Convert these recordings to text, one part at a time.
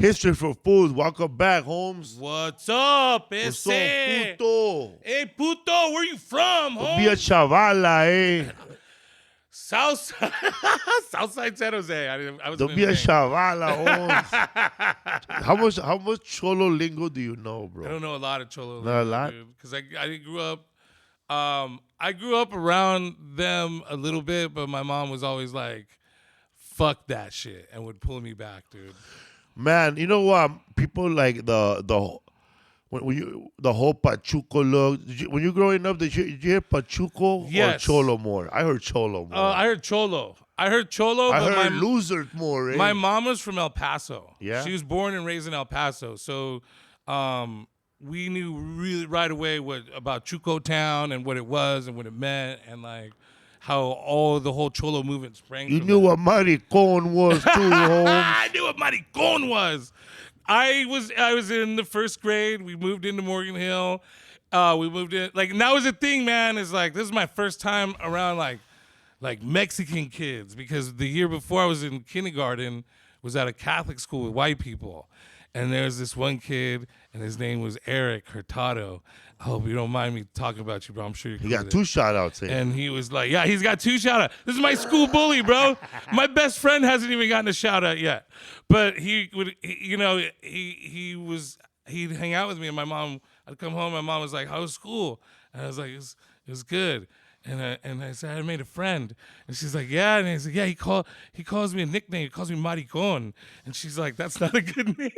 history for Foos. Welcome back, Holmes. What's up, What's ese? up, puto? Hey, puto, where you from, Be a home? chavala, eh? Southside, Southside San Jose. I was Don't be a chavala, Holmes. How much cholo lingo do you know, bro? I don't know a lot of cholo. Not a lot? Because I grew up around them a little bit, but my mom was always like, fuck that shit, and would pull me back, dude. Man, you know what? People like the whole Pachuco look. When you growing up, did you hear Pachuco Yes. or Cholo more? I heard Cholo more. I heard cholo. I heard but heard loser more. Eh? My mom was from El Paso. Yeah? She was born and raised in El Paso. So we knew really right away about Chuco Town and what it was and what it meant and like how the whole cholo movement sprang You from knew that. what maricon was too, Holmes. I knew what maricon was. I was in the first grade. We moved into Morgan Hill. We moved in and that was the thing, man. Is like this is my first time around like Mexican kids because the year before I was in kindergarten was at a Catholic school with white people, and there's this one kid and his name was Eric Hurtado. I hope you don't mind me talking about you, bro. I'm sure you're cool. He got 2 shout-outs here. And he was like, yeah, he's got 2 shout-outs. This is my school bully, bro. My best friend hasn't even gotten a shout-out yet. But he'd hang out with me, and my mom, I'd come home, my mom was like, how was school? And I was like, it was good. And I said, I made a friend. And she's like, yeah. And I said, yeah, he calls me a nickname. He calls me Maricon. And she's like, that's not a good name.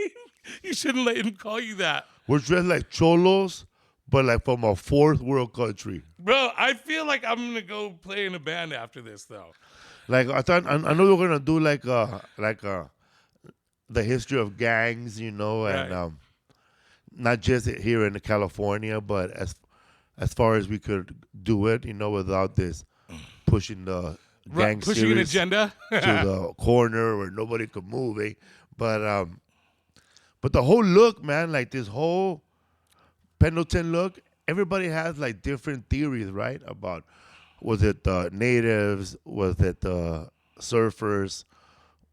You shouldn't let him call you that. We're dressed like cholos, but like from a 4th world country. Bro, I feel like I'm going to go play in a band after this, though. Like I know we're gonna do like the history of gangs, and Right. not just here in California, but as far as we could do it, without this pushing the gang Pushing an series agenda. to the corner where nobody could move, eh? But the whole look, man, like this whole Pendleton look, everybody has like different theories, right? About was it the natives? Was it the surfers?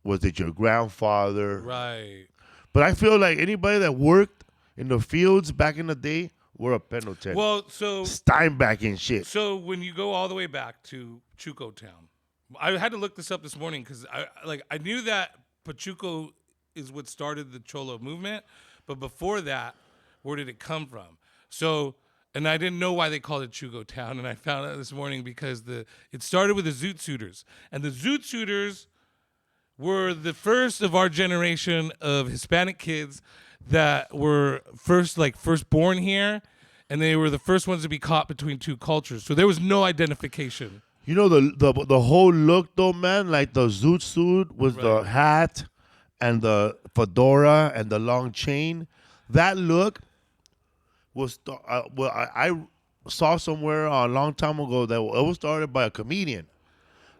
Was it your grandfather? Right. But I feel like anybody that worked in the fields back in the day were a Pendleton. Well, so Steinbeck and shit. So when you go all the way back to Chuco Town, I had to look this up this morning because I knew that Pachuco is what started the Cholo movement, but before that, where did it come from? So, and I didn't know why they called it Chuco Town, and I found out this morning because it started with the Zoot Suiters, and the Zoot Suiters were the first of our generation of Hispanic kids that were first born here, and they were the first ones to be caught between 2 cultures. So there was no identification. You know the whole look though, man. Like the zoot suit was the hat and the fedora and the long chain. That look was I saw somewhere a long time ago that it was started by a comedian.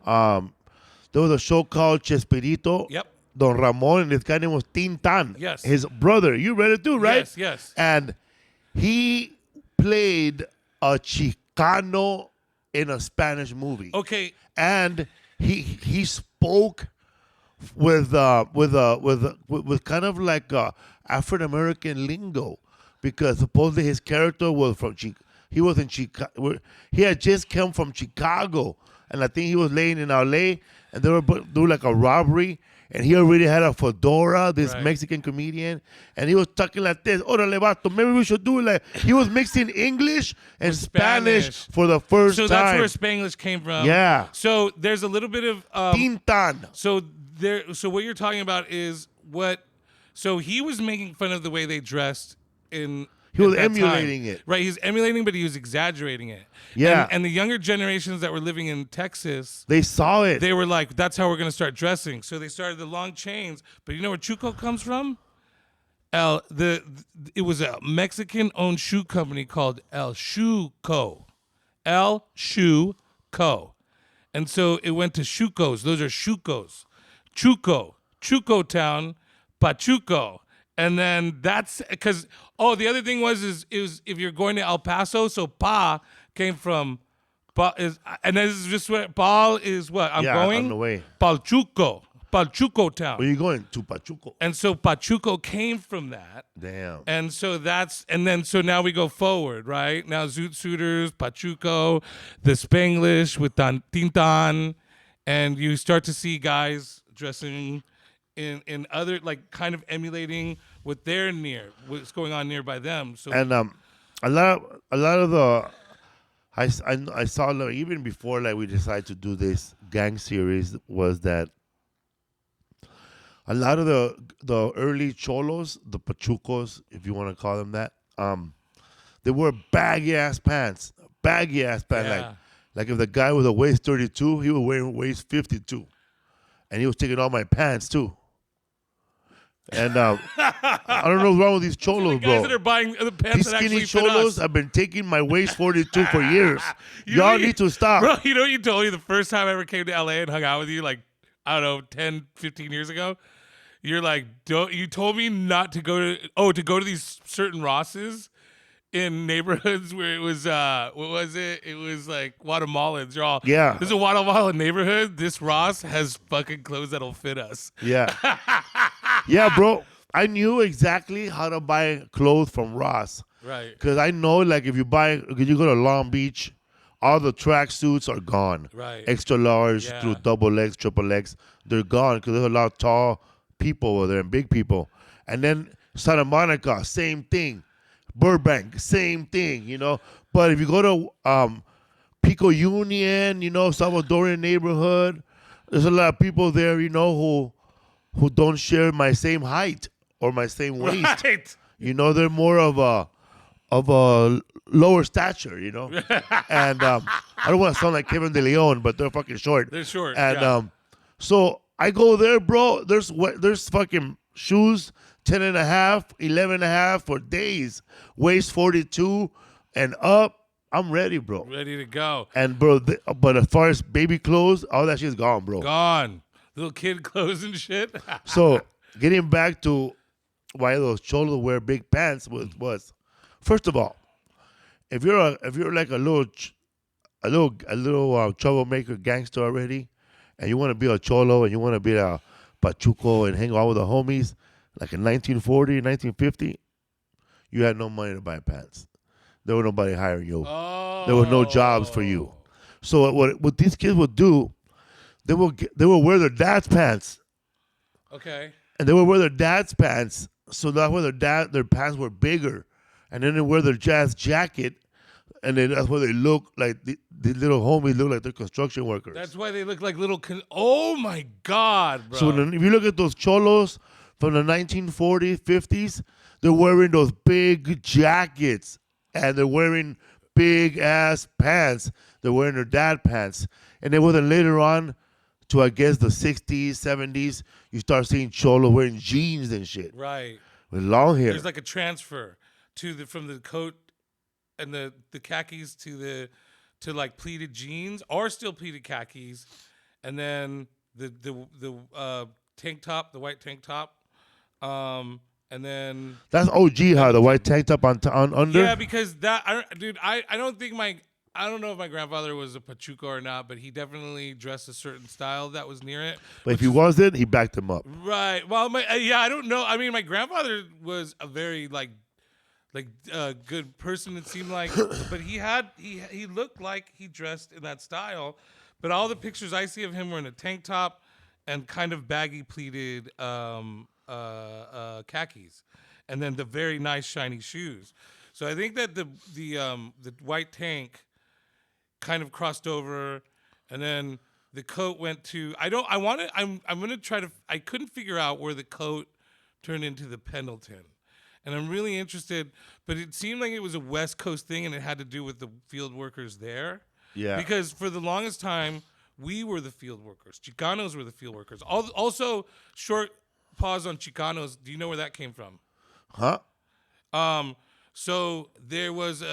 There was a show called Chespirito. Yep. Don Ramon, and this guy name was Tintan. Yes. His brother. You read it too, right? Yes, yes. And he played a Chicano in a Spanish movie. Okay. And he spoke with kind of like African American lingo, because supposedly his character was from he was in Chicago. He had just come from Chicago, and I think he was laying in L.A. and they were doing like a robbery. And he already had a fedora, this Mexican comedian, and he was talking like this. Órale, vato, maybe we should do it like. He was mixing English and Spanish for the first time. So that's where Spanglish came from. Yeah. So there's a little bit of Tintan. So what you're talking about is so he was making fun of the way they dressed in. He was emulating it. Right, he's emulating, but he was exaggerating it. Yeah. And the younger generations that were living in Texas, they saw it. They were like, that's how we're going to start dressing. So they started the long chains. But you know where Chuco comes from? It was a Mexican-owned shoe company called El Shoe Co. El Shoe Co. And so it went to Shucos. Those are Shucos. Chuco Town, Pachuco. And then that's because, the other thing was if you're going to El Paso, so Pa came from, and this is just what, Pa is what? I'm going? on the way. Palchuco. Pachuco town. Where you going? To Pachuco. And so Pachuco came from that. Damn. And so so now we go forward, right? Now Zoot Suiters, Pachuco, the Spanglish with Tintan, and you start to see guys dressing in other, like, kind of emulating what they're what's going on nearby them. So And a lot of the I saw, like, even before, like, we decided to do this gang series, was that a lot of the early cholos, the pachucos, if you want to call them that, they wore baggy ass pants. Yeah. Like if the guy was a waist 32, he was wearing waist 52, and he was taking all my pants too. And I don't know what's wrong with these cholos, the guys bro. that are buying the pants These that actually skinny fit cholos us. have been taking my waist 42 for years. You know Y'all need to stop. Bro, you know what you told me the first time I ever came to LA and hung out with you, like, I don't know, 10, 15 years ago? You're like, you told me not to go to these certain Rosses in neighborhoods where it was, what was it? It was like Guatemalans. You're all, Yeah. this is a Guatemalan neighborhood. This Ross has fucking clothes that'll fit us. Yeah. Yeah, bro. I knew exactly how to buy clothes from Ross. Right. Because I know, like, if you go to Long Beach, all the track suits are gone. Right. Extra large, Yeah. through double X, triple X, they're gone because there's a lot of tall people over there and big people. And then Santa Monica, same thing. Burbank, same thing, you know. But if you go to Pico Union, you know, Salvadorian neighborhood, there's a lot of people there, you know, who don't share my same height or my same waist. Right. You know, they're more of a lower stature, you know. And I don't want to sound like Kevin De Leon, but they're fucking short. They're short. And yeah. so I go there, bro. There's fucking shoes 10 and a half, 11 and a half for days. Waist 42 and up. I'm ready, bro. Ready to go. And bro, but as far as baby clothes, all that shit's gone, bro. Gone. Little kid clothes and shit. So getting back to why those cholos wear big pants was first of all, if you're like a little troublemaker gangster already, and you want to be a cholo and you want to be a pachuco and hang out with the homies, like in 1940, 1950, you had no money to buy pants. There was nobody hiring you. Oh. There were no jobs for you. So what these kids would do, they will wear their dad's pants. Okay. And they would wear their dad's pants, so that's why their pants were bigger. And then they wear their jazz jacket, and then that's why they look like the little homies look like they're construction workers. That's why they look like little. Oh my God, bro. So if you look at those cholos from the 1940s, 50s, they're wearing those big jackets, and they're wearing big ass pants. They're wearing their dad pants, and then later on, to I guess the 60s, 70s, you start seeing cholo wearing jeans and shit Right. with long hair. There's like a transfer from the coat and the khakis to like pleated jeans or still pleated khakis, and then the tank top, the white tank top, and then That's OG, how the white tank top on under. yeah, because I don't know if my grandfather was a Pachuco or not, but he definitely dressed a certain style that was near it. But if he wasn't, he backed him up. Right. Well, I don't know. I mean, my grandfather was a very good person. It seemed like, but he looked like he dressed in that style. But all the pictures I see of him were in a tank top and kind of baggy pleated khakis, and then the very nice shiny shoes. So I think that the white tank kind of crossed over, and then the coat went to I'm gonna try to I couldn't figure out where the coat turned into the Pendleton, and I'm really interested, but it seemed like it was a West Coast thing and it had to do with the field workers there. Yeah. Because for the longest time we were the field workers. Chicanos were the field workers. Also, short pause on Chicanos. Do you know where that came from? Huh? So there was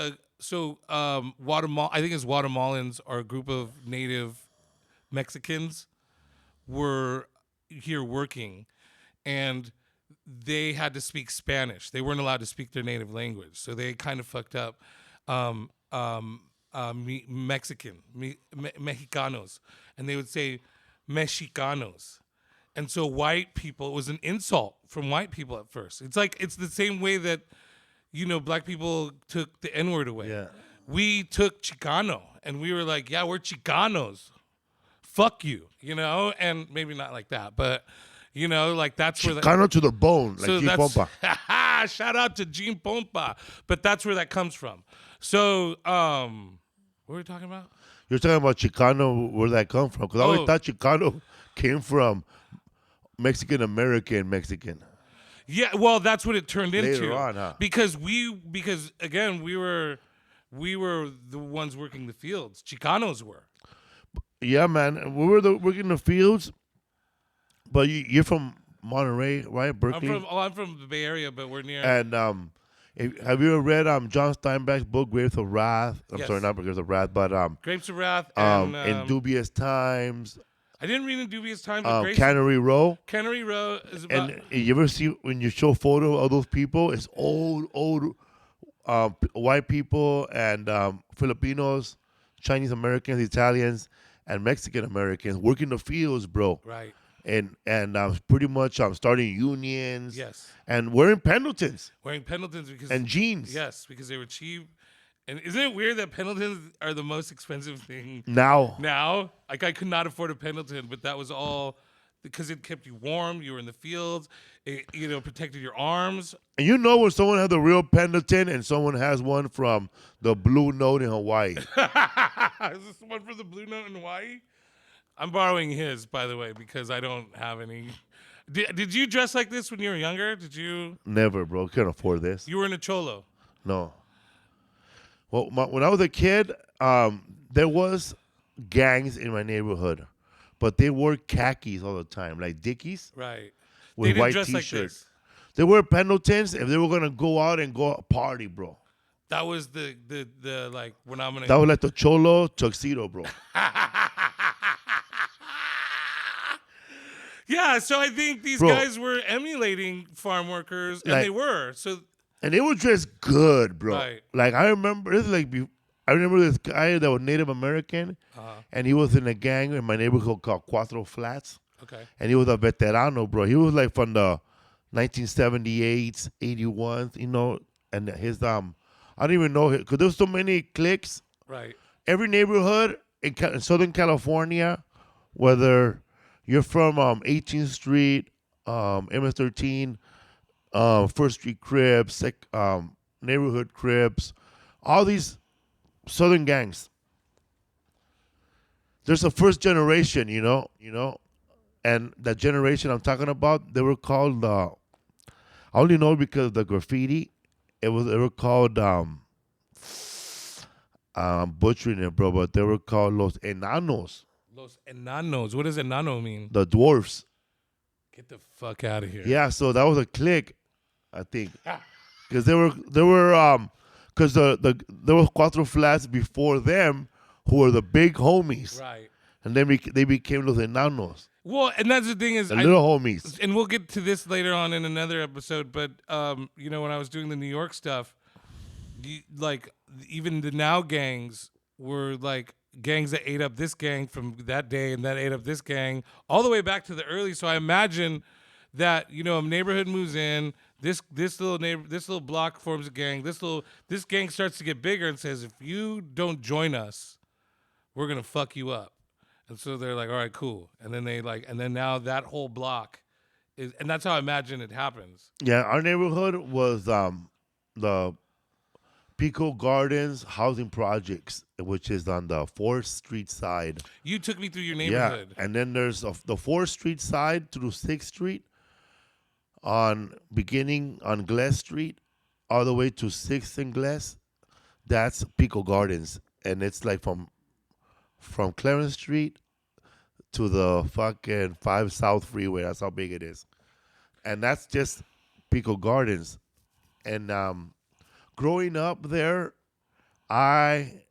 Guatemala. I think it's Guatemalans, or a group of native Mexicans, were here working, and they had to speak Spanish. They weren't allowed to speak their native language, so they kind of fucked up Mexicanos, and they would say Mexicanos. And so white people, it was an insult from white people at first. It's like, it's the same way that, black people took the N-word away. Yeah. We took Chicano and we were like, yeah, we're Chicanos. Fuck you, and maybe not like that, but, like that's where Chicano to the bone, like so G that's Pompa. shout out to Gene Pompa. But that's where that comes from. So, what were we talking about? You're talking about Chicano, where that come from? Because I always thought Chicano came from Mexican American Mexican. Yeah, well, that's what it turned into. Later on, huh? Because again, we were the ones working the fields. Chicanos were. Yeah, man. We were working the fields, but you're from Monterey, right? Berkeley. I'm from the Bay Area, but we're near. And have you ever read John Steinbeck's book, Grapes of Wrath? I'm Yes. sorry, not Grapes of Wrath, but Grapes of Wrath and In Dubious Times. I didn't read In Dubious Times. But Cannery Row. Cannery Row is about. And you ever see when you show photo of those people? It's old white people and Filipinos, Chinese Americans, Italians, and Mexican Americans working the fields, bro. Right. And pretty much starting unions. Yes. And wearing Pendletons. Wearing Pendletons because And jeans. Yes, because they were cheap. And isn't it weird that Pendletons are the most expensive thing Now. Like I could not afford a Pendleton, but that was all because it kept you warm. You were in the fields. It protected your arms. And when someone has the real Pendleton and someone has one from the Blue Note in Hawaii. Is this one from the Blue Note in Hawaii? I'm borrowing his, by the way, because I don't have any. Did you dress like this when you were younger? Did you? Never, bro. Can't afford this. You were in a cholo. No. Well, when I was a kid, there was gangs in my neighborhood, but they wore khakis all the time, like Dickies. Right. With They didn't white dress like T-shirts. this. They wore Pendletons if they were gonna go out and go party, bro. That was the like when I'm gonna. That was like the cholo tuxedo, bro. Yeah, so I think these guys were emulating farm workers, and they were. So. And they were dressed good, bro. Right. Like I remember this guy that was Native American, and he was in a gang in my neighborhood called Cuatro Flats. Okay. And he was a veterano, bro. He was like from the 1978s, 81s, and his I don't even know because there's so many cliques. Right. Every neighborhood in Southern California, whether you're from 18th Street, MS13, First Street Crips, neighborhood Crips, all these Southern gangs. There's a first generation, and that generation I'm talking about, they were called. I only know because of the graffiti. They were called. I'm butchering it, bro, but they were called Los Enanos. Los Enanos. What does enano mean? The dwarfs. Get the fuck out of here. Yeah, so that was a clique, I think, because there were there were Cuatro Flats before them who were the big homies, Right. and then they became Los Enanos, Well, and that's the thing is, the little homies. and we'll get to this later on in another episode. But when I was doing the New York stuff, even the now gangs were like gangs that ate up this gang from that day, and that ate up this gang all the way back to the early. So I imagine that a neighborhood moves in, this little block forms a gang. This gang starts to get bigger and says, if you don't join us, we're gonna fuck you up. And so they're like, all right, cool. And then and then now that whole block and that's how I imagine it happens. Yeah, our neighborhood was the Pico Gardens housing projects, which is on the 4th Street side. You took me through your neighborhood. Yeah, and then there's the 4th Street side through 6th Street, beginning on Glass Street, all the way to 6th and Glass. That's Pico Gardens, and it's like from Clarence Street to the fucking 5 South Freeway. That's how big it is, and that's just Pico Gardens. And growing up there, I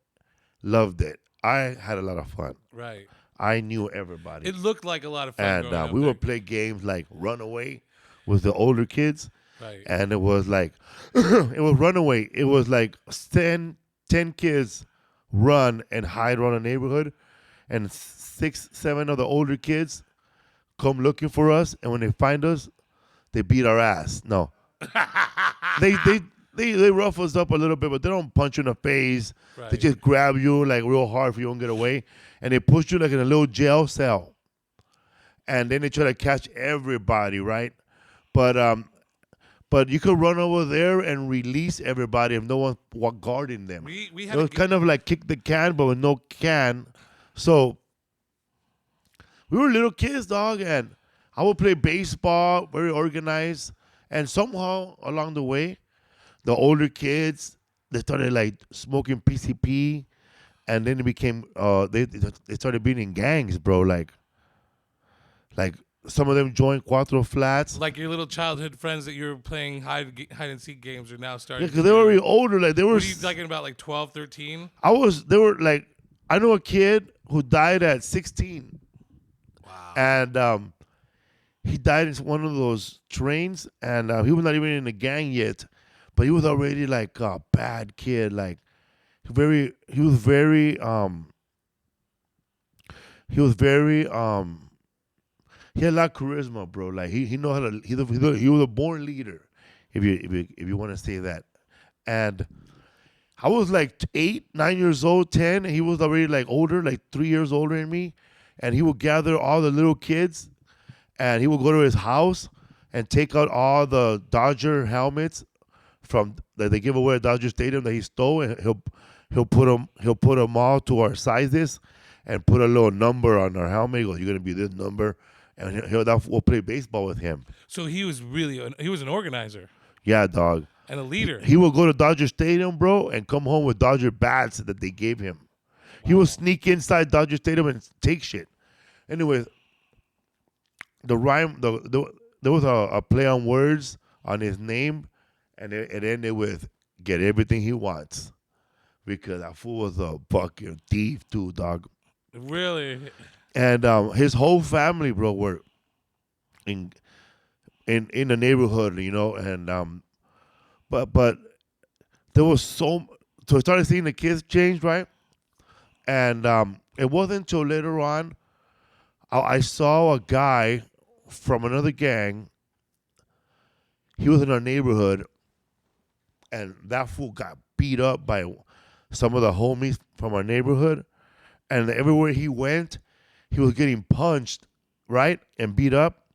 loved it. I had a lot of fun. Right. I knew everybody. It looked like a lot of fun. And growing up we there. would play games like Runaway with the older kids. Right. And it was like, it was Runaway. It was like 10 kids run and hide around a neighborhood. And 6, 7 of the older kids come looking for us, and when they find us, they beat our ass. No, they they they rough us up a little bit, but they don't punch you in the face. Right. They just grab you like real hard if you don't get away, and they push you like in a little jail cell, and then they try to catch everybody, right? But but you could run over there and release everybody if no one was guarding them. We It had was kind of like kick the can, but with no can. So we were little kids, dog, and I would play baseball, very organized. And somehow along the way, the older kids, they started like smoking PCP, and then it became they started being in gangs, bro. Like some of them joined Cuatro Flats. like your little childhood friends that you were playing hide and seek games are now starting. Yeah, because they were already older. Like they were. What are you talking about, like 12, 13? They were like, I know a kid who died at 16. Wow. And he died in one of those trains, and he was not even in the gang yet, but he was already like a bad kid. Like he was very he had a lot of charisma, bro. Like he know how to he was a born leader, if you want to say that. And I was like 8, 9 years old, 10, and he was already like older, like 3 years older than me. And he would gather all the little kids, and he would go to his house and take out all the Dodger helmets from that they give away at Dodger Stadium that he stole, and he'll put them all to our sizes, and put a little number on our helmet. He goes, "You're gonna be this number," and we'll play baseball with him. So he was an organizer Yeah, dog. and a leader. He would go to Dodger Stadium, bro, and come home with Dodger bats that they gave him. He would sneak inside Dodger Stadium and take shit. Anyway, there was a play on words on his name, and it ended with "get everything he wants," because that fool was a fucking thief too, dog. Really? And his whole family, bro, were in the neighborhood, you know, and but there was so I started seeing the kids change, right? And it wasn't until later on I saw a guy from another gang. He was in our neighborhood, and that fool got beat up by some of the homies from our neighborhood. And everywhere he went, he was getting punched, right, and beat up.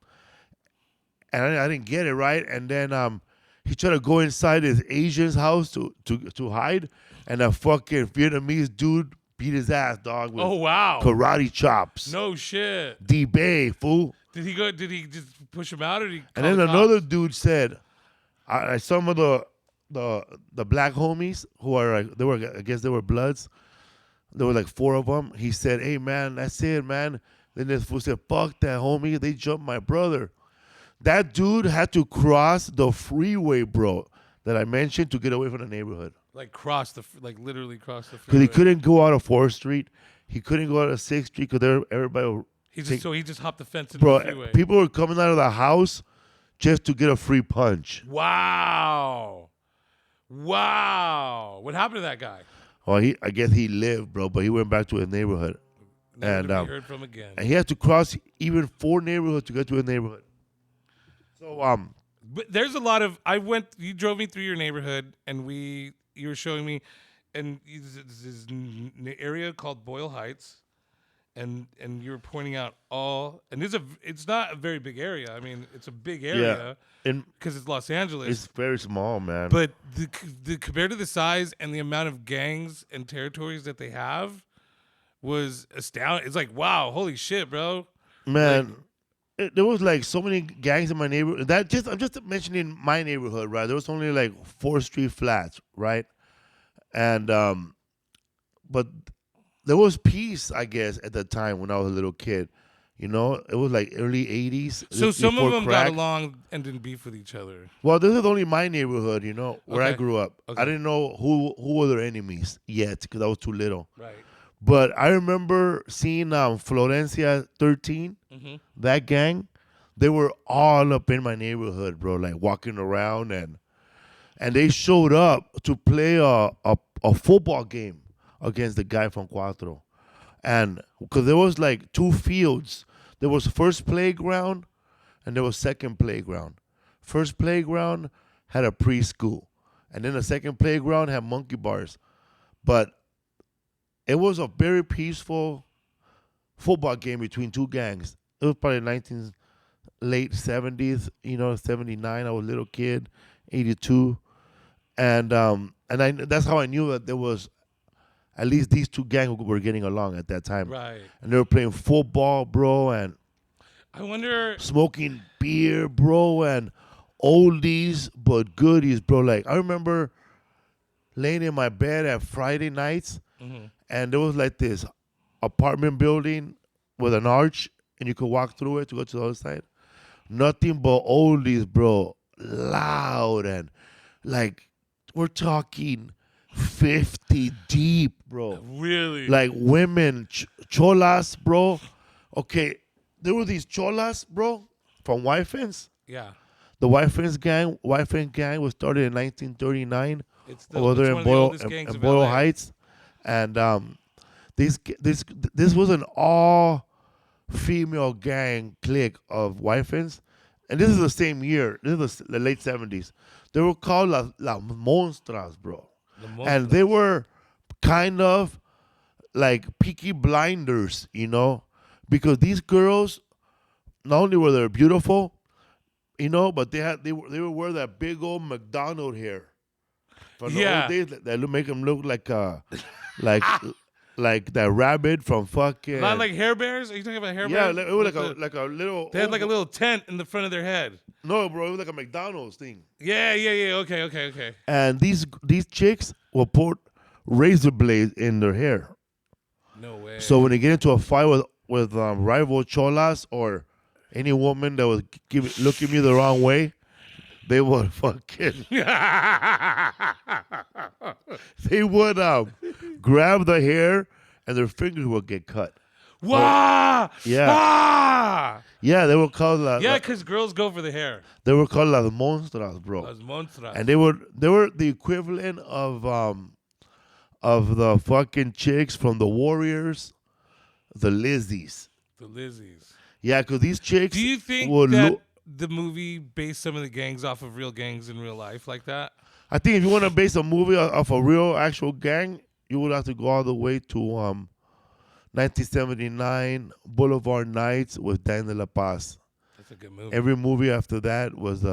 And I didn't get it, right. And then he tried to go inside his Asian's house to hide, and a fucking Vietnamese dude beat his ass, dog, with Oh wow. karate chops. No shit. D-Bay, fool. Did he just push him out, or did he? And call then the another cops? dude said, some of the black homies who are like, I guess they were Bloods. There were like 4 of them. He said, "Hey man, that's it, man." Then this fool said, "Fuck that, homie. They jumped my brother." That dude had to cross the freeway, bro, that I mentioned, to get away from the neighborhood. Like literally cross the Because freeway. he couldn't go out of 4th Street. He couldn't go out of 6th Street because everybody. He just hopped the fence into Bro, the freeway. people were coming out of the house just to get a free punch. Wow. What happened to that guy? Well, I guess he lived, bro, but he went back to his neighborhood. Never And to be heard from again. and he had to cross even 4 neighborhoods to get to his neighborhood. So But there's a lot of you drove me through your neighborhood, and you were showing me, and this area called Boyle Heights, and you were pointing out and it's not a very big area. I mean, it's a big area because it's Los Angeles. it's very small, man. But the compared to the size and the amount of gangs and territories that they have was astounding. It's like, wow, holy shit, bro. Man, there was like so many gangs in my neighborhood. I'm just mentioning my neighborhood, right? There was only like 4th Street flats, right? And but there was peace, I guess, at the time when I was a little kid. You know, it was like early 80s. So some of before them crack. got along and didn't beef with each other. Well, this is only my neighborhood, you know, where I Okay. grew up. Okay. I didn't know who were their enemies yet because I was too little. Right. But I remember seeing Florencia 13, that gang. They were all up in my neighborhood, bro, like walking around, and they showed up to play a football game against the guy from Cuatro. And because there was like 2 fields. there was first playground and there was second playground. First playground had a preschool, and then the second playground had monkey bars. But it was a very peaceful football game between two gangs. It was probably late 70s, 79. I was a little kid, 82. And that's how I knew that there was at least these two gangs who were getting along at that time. Right. And they were playing football, bro, and I wonder. smoking beer, bro, and oldies but goodies, bro. Like, I remember laying in my bed at Friday nights, and there was like this apartment building with an arch, and you could walk through it to go to the other side. Nothing but oldies, bro. Loud, and like, we're talking 50 deep, bro. Really? Like women, cholas, bro. Okay, there were these cholas, bro, from Wyfens. Yeah. The Wyfens gang was started in 1939 It's over there in Boyle Heights, and this was an all-female gang clique of Wyfens, and this is the same year. This is the late 70s. They were called La Monstras, bro. And they were kind of like Peaky Blinders, because these girls, not only were they beautiful, but they would wear that big old McDonald hair from the old days that make them look like like that rabbit from fucking. Not like Hair Bears? Are you talking about Hair Yeah, Bears? it was like a little. They had like a little tent in the front of their head. No, bro, it was like a McDonald's thing. Yeah. Okay. And these chicks will put razor blades in their hair. No way. So when they get into a fight with rival cholas or any woman that was looking me the wrong way, they would fucking they would grab the hair and their fingers would get cut. Wah! Yeah. Wah! Yeah, they were called because girls go for the hair. They were called las monstras, bro. Las monstras. And they were the equivalent of the fucking chicks from the Warriors, the Lizzies. The Lizzies. Yeah, because these chicks. Do you think would that the movie based some of the gangs off of real gangs in real life like that? I think if you want to base a movie off a real actual gang, you would have to go all the way to 1979 Boulevard Nights with Dan de la Paz. That's a good movie. Every movie after that was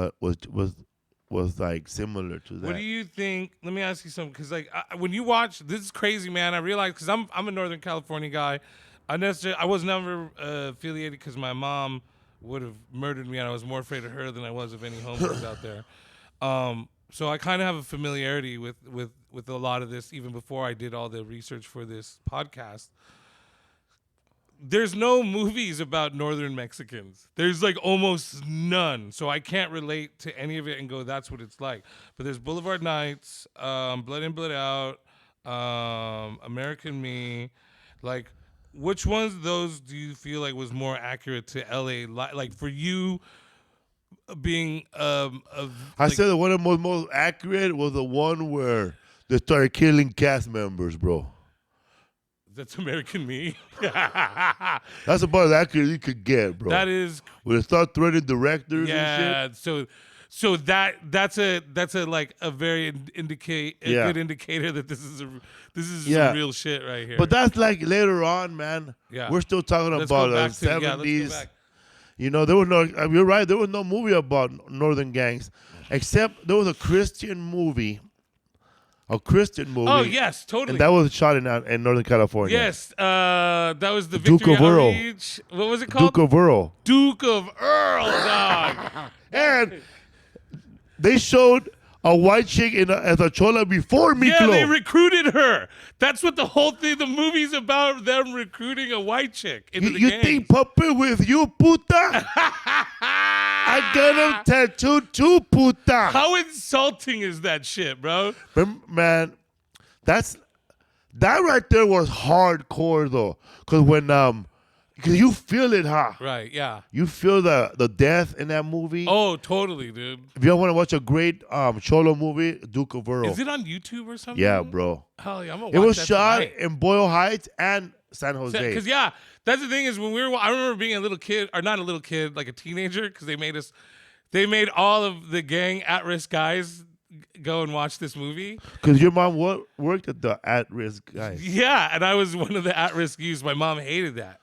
like similar to that. What do you think? Let me ask you something, because like when you watch, this is crazy, man. I realize, because I'm a Northern California guy. I was never affiliated because my mom would have murdered me, and I was more afraid of her than I was of any homos out there. So I kind of have a familiarity with a lot of this, even before I did all the research for this podcast. There's no movies about Northern Mexicans. There's like almost none. So I can't relate to any of it and go, that's what it's like. But there's Boulevard Nights, Blood In, Blood Out, American Me. Like, which ones of those do you feel like was more accurate to LA? Like for you being I said that one of the most accurate was the one where they started killing cast members, bro. That's American Me. That's about as accurate you could get, bro. That is when they start threatening directors and shit. So that's a like a very good indicator that this is some real shit right here. But that's like later on, man. Yeah. We're still talking about the 70s. There was no. You're right. There was no movie about Northern gangs, except there was a Christian movie. Oh yes, totally. And that was shot in Northern California. Yes, that was the Duke of Earl. What was it called? Duke of Earl. Duke of Earl, dog. And they showed a white chick as a chola before Miklo. Yeah, they recruited her. That's what the whole thing. The movie's about them recruiting a white chick into the You gangs. think puppet with you, puta? I got him tattooed too, puta. How insulting is that shit, bro? Man, that right there was hardcore though, because you feel it, huh? Right, yeah. You feel the death in that movie. Oh, totally, dude. If you want to watch a great Cholo movie, Duke of Earl. Is it on YouTube or something? Yeah, bro. Hell yeah, I'm gonna watch It was that shot tonight. in Boyle Heights and San Jose. Because that's the thing is when I remember being a little kid, or not a little kid, like a teenager, because they made all of the gang at-risk guys go and watch this movie. Because your mom worked at the at-risk guys. Yeah, and I was one of the at-risk youths. My mom hated that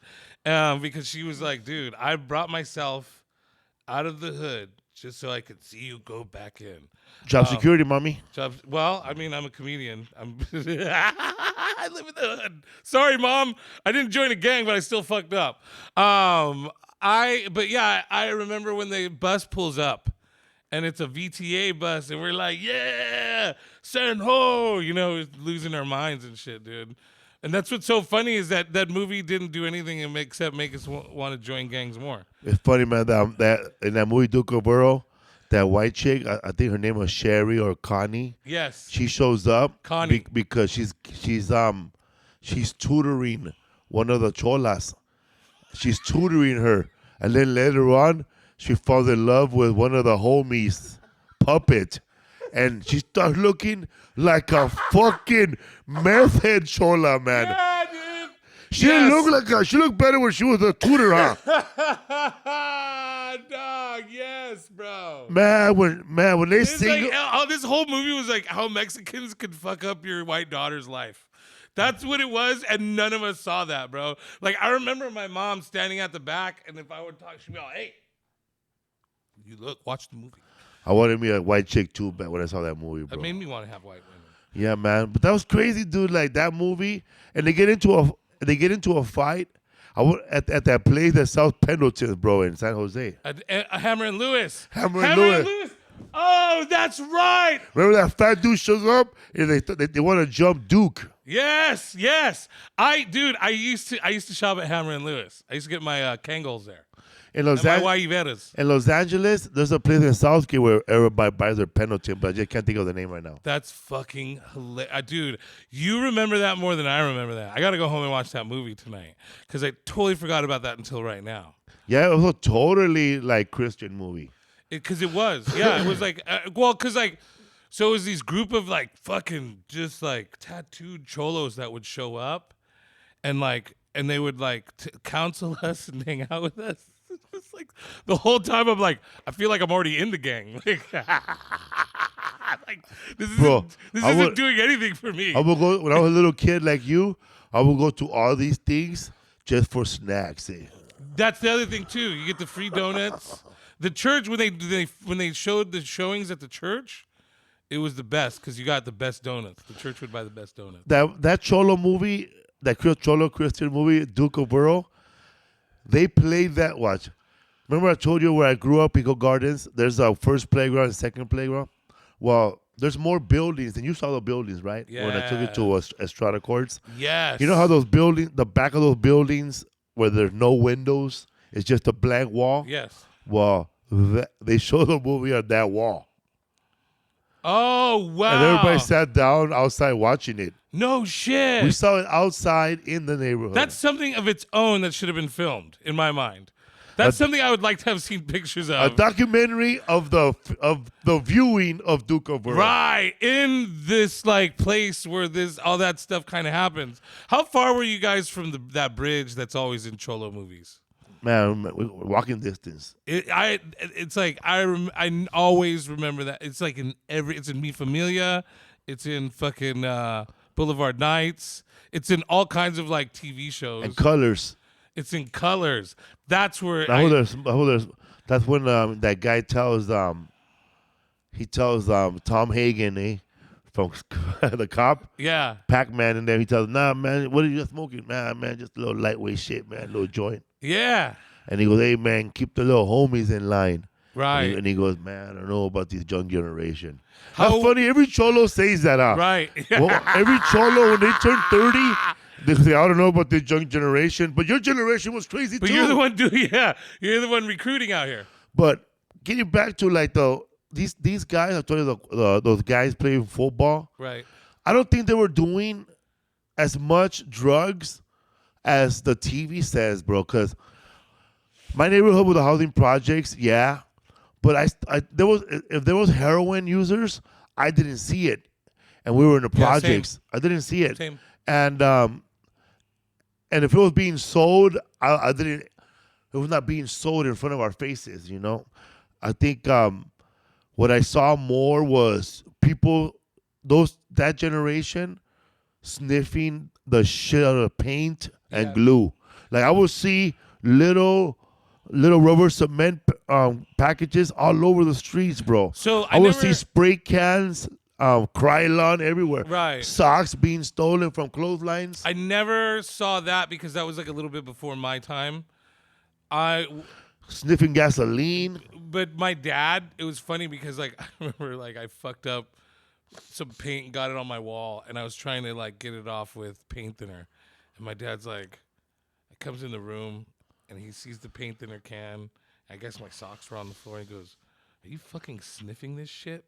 because she was like, dude, I brought myself out of the hood just so I could see you go back in. Job security, mommy. Well, I mean, I'm a comedian. I live in the hood. Sorry, Mom. I didn't join a gang, but I still fucked up. I remember when the bus pulls up and it's a VTA bus and we're like, yeah, San Ho, losing our minds and shit, dude. And that's what's so funny is that movie didn't do anything except make us want to join gangs more. It's funny, man, that in that movie Duke of Burrow, that white chick, I think her name was Sherry or Connie. Yes. She shows up Connie because she's tutoring one of the cholas. She's tutoring her. And then later on, she falls in love with one of the homies, Puppet. And she starts looking like a fucking meth head chola, man. Yeah, dude. She didn't look like she looked better when she was a tutor, huh? Dog, yes, bro. Man, when they sing, like, this whole movie was like how Mexicans could fuck up your white daughter's life. That's what it was, and none of us saw that, bro. Like, I remember my mom standing at the back, and if I would talk, she'd be like, hey, you watch the movie. I wanted me a white chick too, but when I saw that movie, bro. It made me want to have white women. Yeah, man. But that was crazy, dude. Like that movie, and they get into a fight. At that place that sells Pendletons, bro, in San Jose. Hammer and Lewis. Hammer and Lewis. Oh, that's right. Remember that fat dude shows up and they want to jump Duke. Yes. I used to shop at Hammer and Lewis. I used to get my Kangol there. In Los Angeles, there's a place in Southgate where everybody buys their Pendleton, but I just can't think of the name right now. That's fucking hilarious. Dude, you remember that more than I remember that. I got to go home and watch that movie tonight because I totally forgot about that until right now. Yeah, it was a totally like Christian movie. Because it was. Yeah, it was like, so it was these group of like fucking just like tattooed cholos that would show up and they would like counsel us and hang out with us. It's like the whole time I'm like, I feel like I'm already in the gang. Like this isn't doing anything for me. I would go when I was a little kid like you. I would go to all these things just for snacks. That's the other thing too. You get the free donuts. The church when they showed the showings at the church, it was the best because you got the best donuts. The church would buy the best donuts. That Cholo movie, that Cholo Christian movie, Duke of Burrow. They played that. Watch. Remember I told you where I grew up, Eagle Gardens? There's a first playground and second playground. Well, there's more buildings, and you saw the buildings, right? Yeah. When I took you to Estrada Courts. Yes. You know how those buildings, the back of those buildings, where there's no windows, it's just a blank wall? Yes. Well, they showed the movie on that wall. Oh, wow. And everybody sat down outside watching it. No shit. We saw it outside in the neighborhood. That's something of its own that should have been filmed, in my mind. That's something I would like to have seen pictures of. A documentary of the viewing of Duke of Burrow. Right. In this like place where all that stuff kind of happens. How far were you guys from that bridge that's always in Cholo movies? Man, walking distance. It's like I always remember that. It's like it's in Mi Familia, it's in fucking Boulevard Nights, it's in all kinds of like TV shows and Colors. It's in Colors. That's where. That's when that guy tells Tom Hagen, from the cop. Yeah. Pac-Man in there. He tells him, nah, man, what are you smoking? Nah, man, just a little lightweight shit, man, a little joint. Yeah. And he goes, hey, man, keep the little homies in line. Right. And he goes, man, I don't know about this young generation. That's funny. Every cholo says that, huh? Right. Well, every cholo, when they turn 30, they say, I don't know about this young generation. But your generation was crazy, but too. You're the one you're the one recruiting out here. But getting back to like these guys, I told you those guys playing football. Right. I don't think they were doing as much drugs as the TV says, bro. Because my neighborhood with the housing projects, yeah. But if there was heroin users, I didn't see it. And we were in the projects. Same. I didn't see it. Same. And And if it was being sold, I didn't. It was not being sold in front of our faces. You know, I think what I saw more was people, that generation, sniffing the shit out of paint and Yeah. glue. Like I would see little rubber cement packages all over the streets, bro. So I would see spray cans, Krylon everywhere. Right. Socks being stolen from clotheslines. I never saw that because that was like a little bit before my time. I Sniffing gasoline. But my dad, it was funny because like I remember like I fucked up some paint and got it on my wall, and I was trying to like get it off with paint thinner, and my dad's like, he comes in the room and he sees the paint thinner can. I guess my socks were on the floor. And he goes, "Are you fucking sniffing this shit?"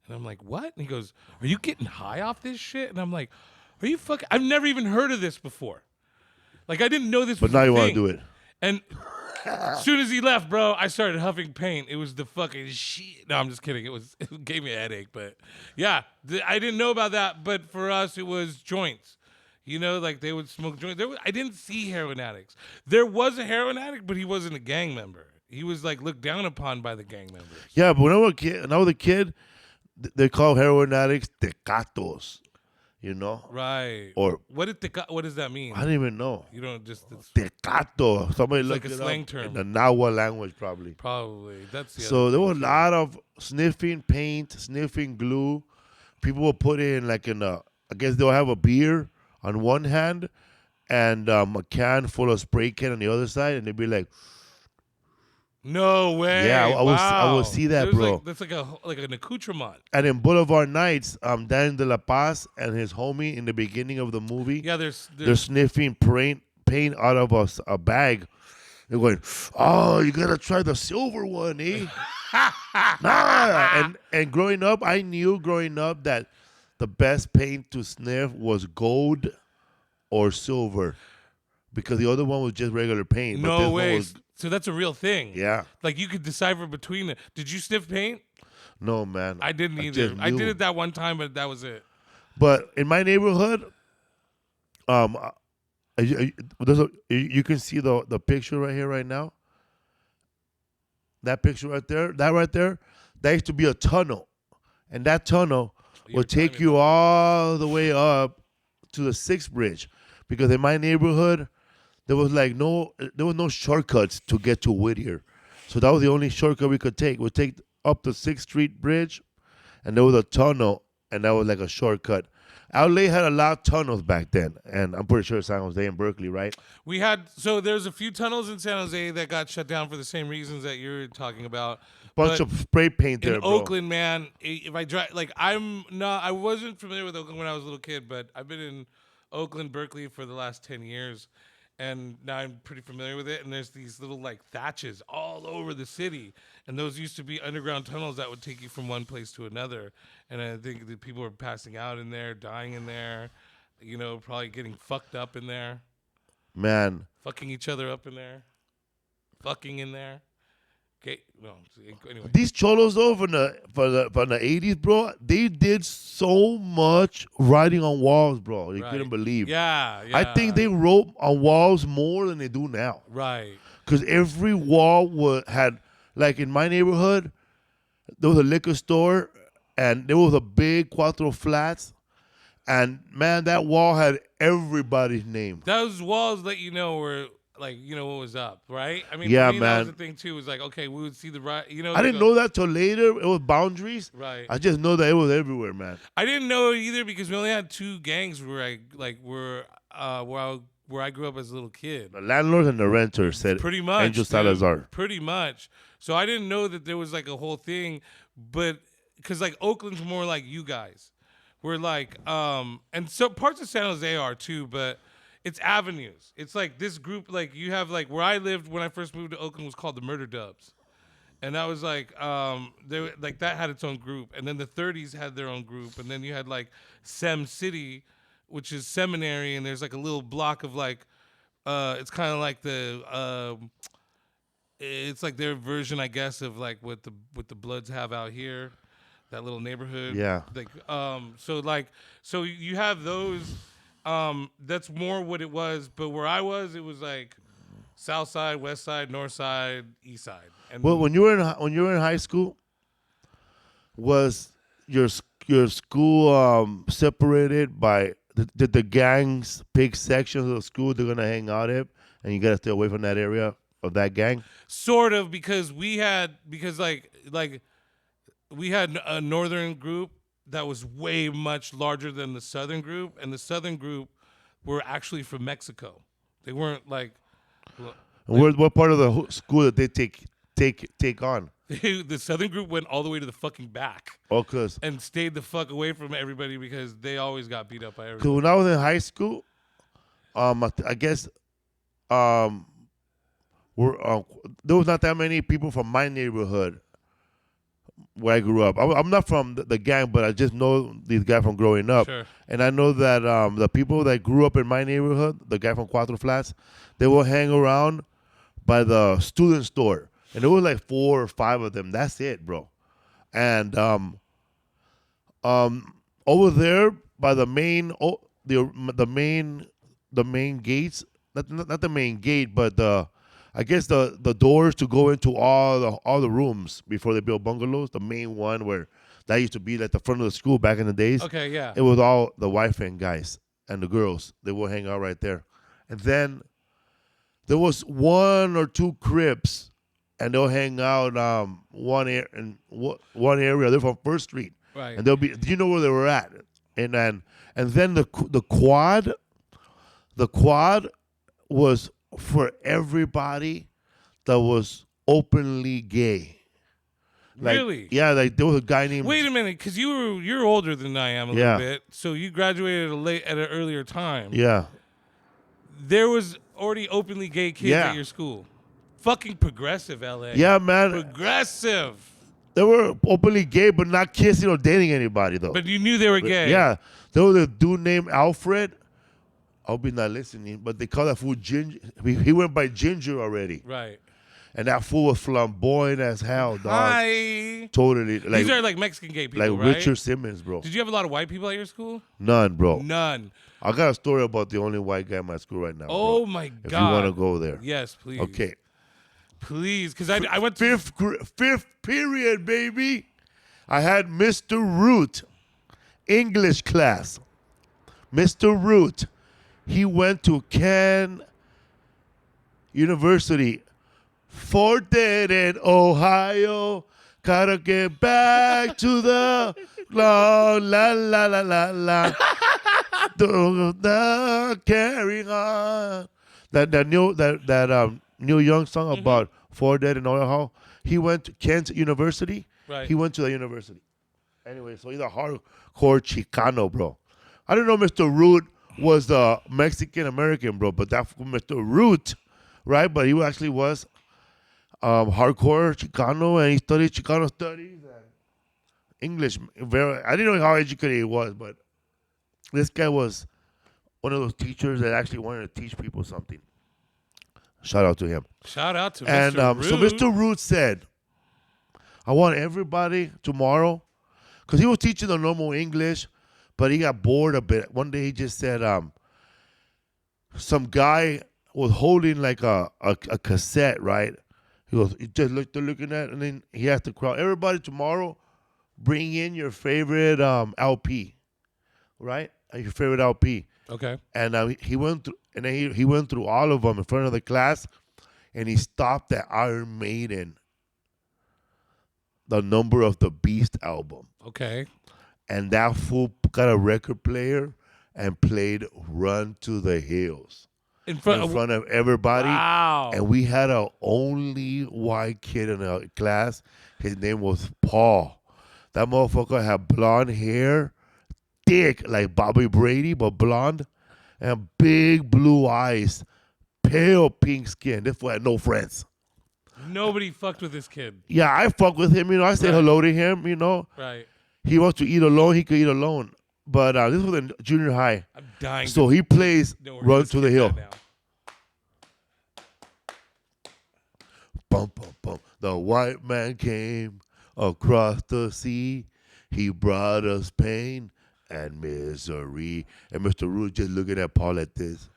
And I'm like, "What?" And he goes, "Are you getting high off this shit?" And I'm like, "Are you fucking? I've never even heard of this before. Like I didn't know this." But was now a you want thing. to do it. And as soon as he left, bro, I started huffing paint. It was the fucking shit. No, I'm just kidding. It gave me a headache. But yeah, I didn't know about that. But for us, it was joints. You know, like they would smoke joints. I didn't see heroin addicts. There was a heroin addict, but he wasn't a gang member. He was like looked down upon by the gang members. Yeah, but when I was a kid, they call heroin addicts tecatos. You know? Right. Or what does that mean? I don't even know. You don't just Tecato. Somebody it's look like a it slang up term. in the Nahua language, probably. Probably. That's the So other there thing, was a too. lot of sniffing paint, sniffing glue. People will put in like I guess they'll have a beer on one hand and a can full of spray can on the other side, and they'd be like, No way. Yeah, I will Wow. see that, There's bro. That's like an accoutrement. And in Boulevard Nights, Dan De La Paz and his homie in the beginning of the movie, Yeah, they're sniffing paint out of a bag. They're going, "Oh, you gotta try the silver one, eh?" Nah. And growing up, I knew that the best paint to sniff was gold or silver, because the other one was just regular paint. But No this one way. was, So that's a real thing. yeah. Like you could decipher between it. Did you sniff paint? No, man. I didn't either. just I did knew. it that one time, but that was it. But in my neighborhood, you can see the picture right here, right now. That picture right there, that used to be a tunnel, and that tunnel will take you all the way up to the 6th Bridge, because in my neighborhood there was no shortcuts to get to Whittier, so that was the only shortcut we could take. We'd take up the 6th Street Bridge, and there was a tunnel, and that was like a shortcut. LA had a lot of tunnels back then, and I'm pretty sure San Jose and Berkeley, right? There's a few tunnels in San Jose that got shut down for the same reasons that you're talking about. Bunch But of spray paint there, in bro. Oakland, man, if I drive, like I wasn't familiar with Oakland when I was a little kid, but I've been in Oakland, Berkeley for the last 10 years. And now I'm pretty familiar with it. And there's these little like thatches all over the city. And those used to be underground tunnels that would take you from one place to another. And I think that people were passing out in there, dying in there, you know, probably getting fucked up in there, Man, fucking each other up in there, fucking in there. Okay, no, anyway. these cholos though from the 80s, bro, they did so much writing on walls, bro. You Right. couldn't believe. Yeah. I think they wrote on walls more than they do now. Right. Because every wall had, like in my neighborhood, there was a liquor store, and there was a big Cuatro Flats, and man, that wall had everybody's name. Those walls let you know where, like, you know what was up, right? I mean, Yeah, for me, that was man. the thing too. Was like, okay, we would see the right, you know. I didn't know that till later. It was boundaries. Right. I just know that it was everywhere, man. I didn't know it either because we only had 2 gangs where I grew up as a little kid. The landlords and the renters said Pretty much. Angel dude. Salazar. Pretty much. So I didn't know that there was like a whole thing, but because like Oakland's more like you guys. We're like, and so parts of San Jose are too, but it's avenues. It's like this group, like you have like where I lived when I first moved to Oakland was called the Murder Dubs. And that was like, like that had its own group. And then the 30s had their own group. And then you had like Sem City, which is seminary. And there's like a little block of like, it's kind of like it's like their version, I guess, of like what the Bloods have out here, that little neighborhood. Yeah. Like, so you have those, That's more what it was. But where I was, it was like South Side, West Side, North Side, East Side. And Well, when you were in high school, was your school separated by did the gangs pick sections of the school they're gonna hang out at, and you gotta stay away from that area of that gang? sort of because like we had a northern group that was way much larger than the southern group, and the southern group were actually from Mexico. They weren't like And what part of the school did they take on? the southern group went all the way to the fucking back Oh, cause and stayed the fuck away from everybody because they always got beat up by 'cause everybody. when I was in high school, I guess um, there was not that many people from my neighborhood where I grew up. I'm not from the gang, but I just know these guys from growing up. Sure. And I know that the people that grew up in my neighborhood, the guy from Cuatro Flats, they will hang around by the student store. And there was like 4 or 5 of them. That's it, bro. And over there by the main the main gates, not the main gate, but I guess the doors to go into all the rooms before they built bungalows. The main one where that used to be like the front of the school back in the days. Okay, yeah. It was all the wife and guys and the girls. They will hang out right there. And then there was 1 or 2 cribs, and they'll hang out one area. They're from First Street, Right. and they'll be. Do you know where they were at? And then the quad was for everybody that was openly gay. Like, Really? Yeah, like there was a guy named. Wait a minute, because you're older than I am a Yeah. little bit, so you graduated at an earlier time. Yeah. There was already openly gay kids Yeah. at your school. Fucking progressive, LA. Yeah, man. Progressive. They were openly gay, but not kissing or dating anybody, though. But you knew they were gay. Yeah. There was a dude named Alfred. I hope he's not listening, but they call that fool Ginger. He went by Ginger already. Right. And that fool was flamboyant as hell, dog. Hi. Totally. Like, These are like Mexican gay people, like right? Richard Simmons, bro. Did you have a lot of white people at your school? None, bro. None. I got a story about the only white guy in my school right now. Oh, bro, my if God. you want to go there. Yes, please. Okay. Please, because I went to... Fifth period, baby. I had Mr. Root, English class. Mr. Root, he went to Kent University, Fort Dead in Ohio. Gotta get back to the la la la la la la. Carrying on. That Neil Young song about Fort Dead in Ohio. He went to Kent University. Right. He went to the university. Anyway, so he's a hardcore Chicano, bro. I didn't know Mr. Root was the Mexican American, bro, but that Mr. Root, right? But he actually was hardcore Chicano, and he studied Chicano studies and English. I didn't know how educated he was, but this guy was one of those teachers that actually wanted to teach people something. Shout out to him. Shout out to And Mr. Root. so Mr. Root said, I want everybody tomorrow, because he was teaching the normal English, but he got bored a bit. One day he just said, some guy was holding like a cassette, right? He just they're looking at it, and then he asked the crowd, everybody tomorrow, bring in your favorite LP, right? Your favorite LP. Okay. And he went through, and then he went through all of them in front of the class, and he stopped at Iron Maiden, the Number of the Beast album. Okay. And that fool got a record player and played Run to the Hills In in front front of everybody. Wow. And we had a only white kid in our class. His name was Paul. That motherfucker had blonde hair, thick like Bobby Brady, but blonde, and big blue eyes, pale pink skin. This fool had no friends. Nobody fucked with this kid. Yeah, I fuck with him. I said hello to him. Right. He wants to eat alone. He could eat alone. But this was in junior high. I'm dying. So he plays to Run to the Hill. Now. Bum, bum, bum. The white man came across the sea. He brought us pain and misery. And Mr. Rude just looking at Paul like this.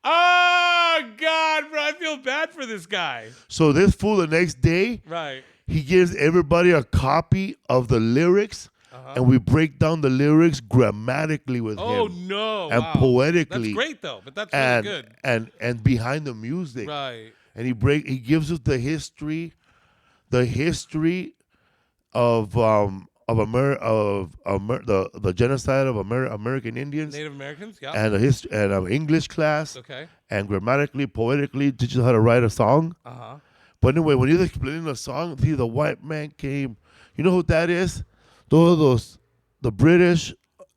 Oh, God, bro. I feel bad for this guy. So this fool the next day, Right. he gives everybody a copy of the lyrics, and we break down the lyrics grammatically with Oh, him. no. And wow. poetically. That's great, though. But that's really good. And behind the music. Right. And he gives us the history of the genocide of American Indians. Native Americans, yeah. And an English class. Okay. And grammatically, poetically, teaches how to write a song. Uh-huh. But anyway, when he's explaining the song, see, the white man came. You know who that is? The British,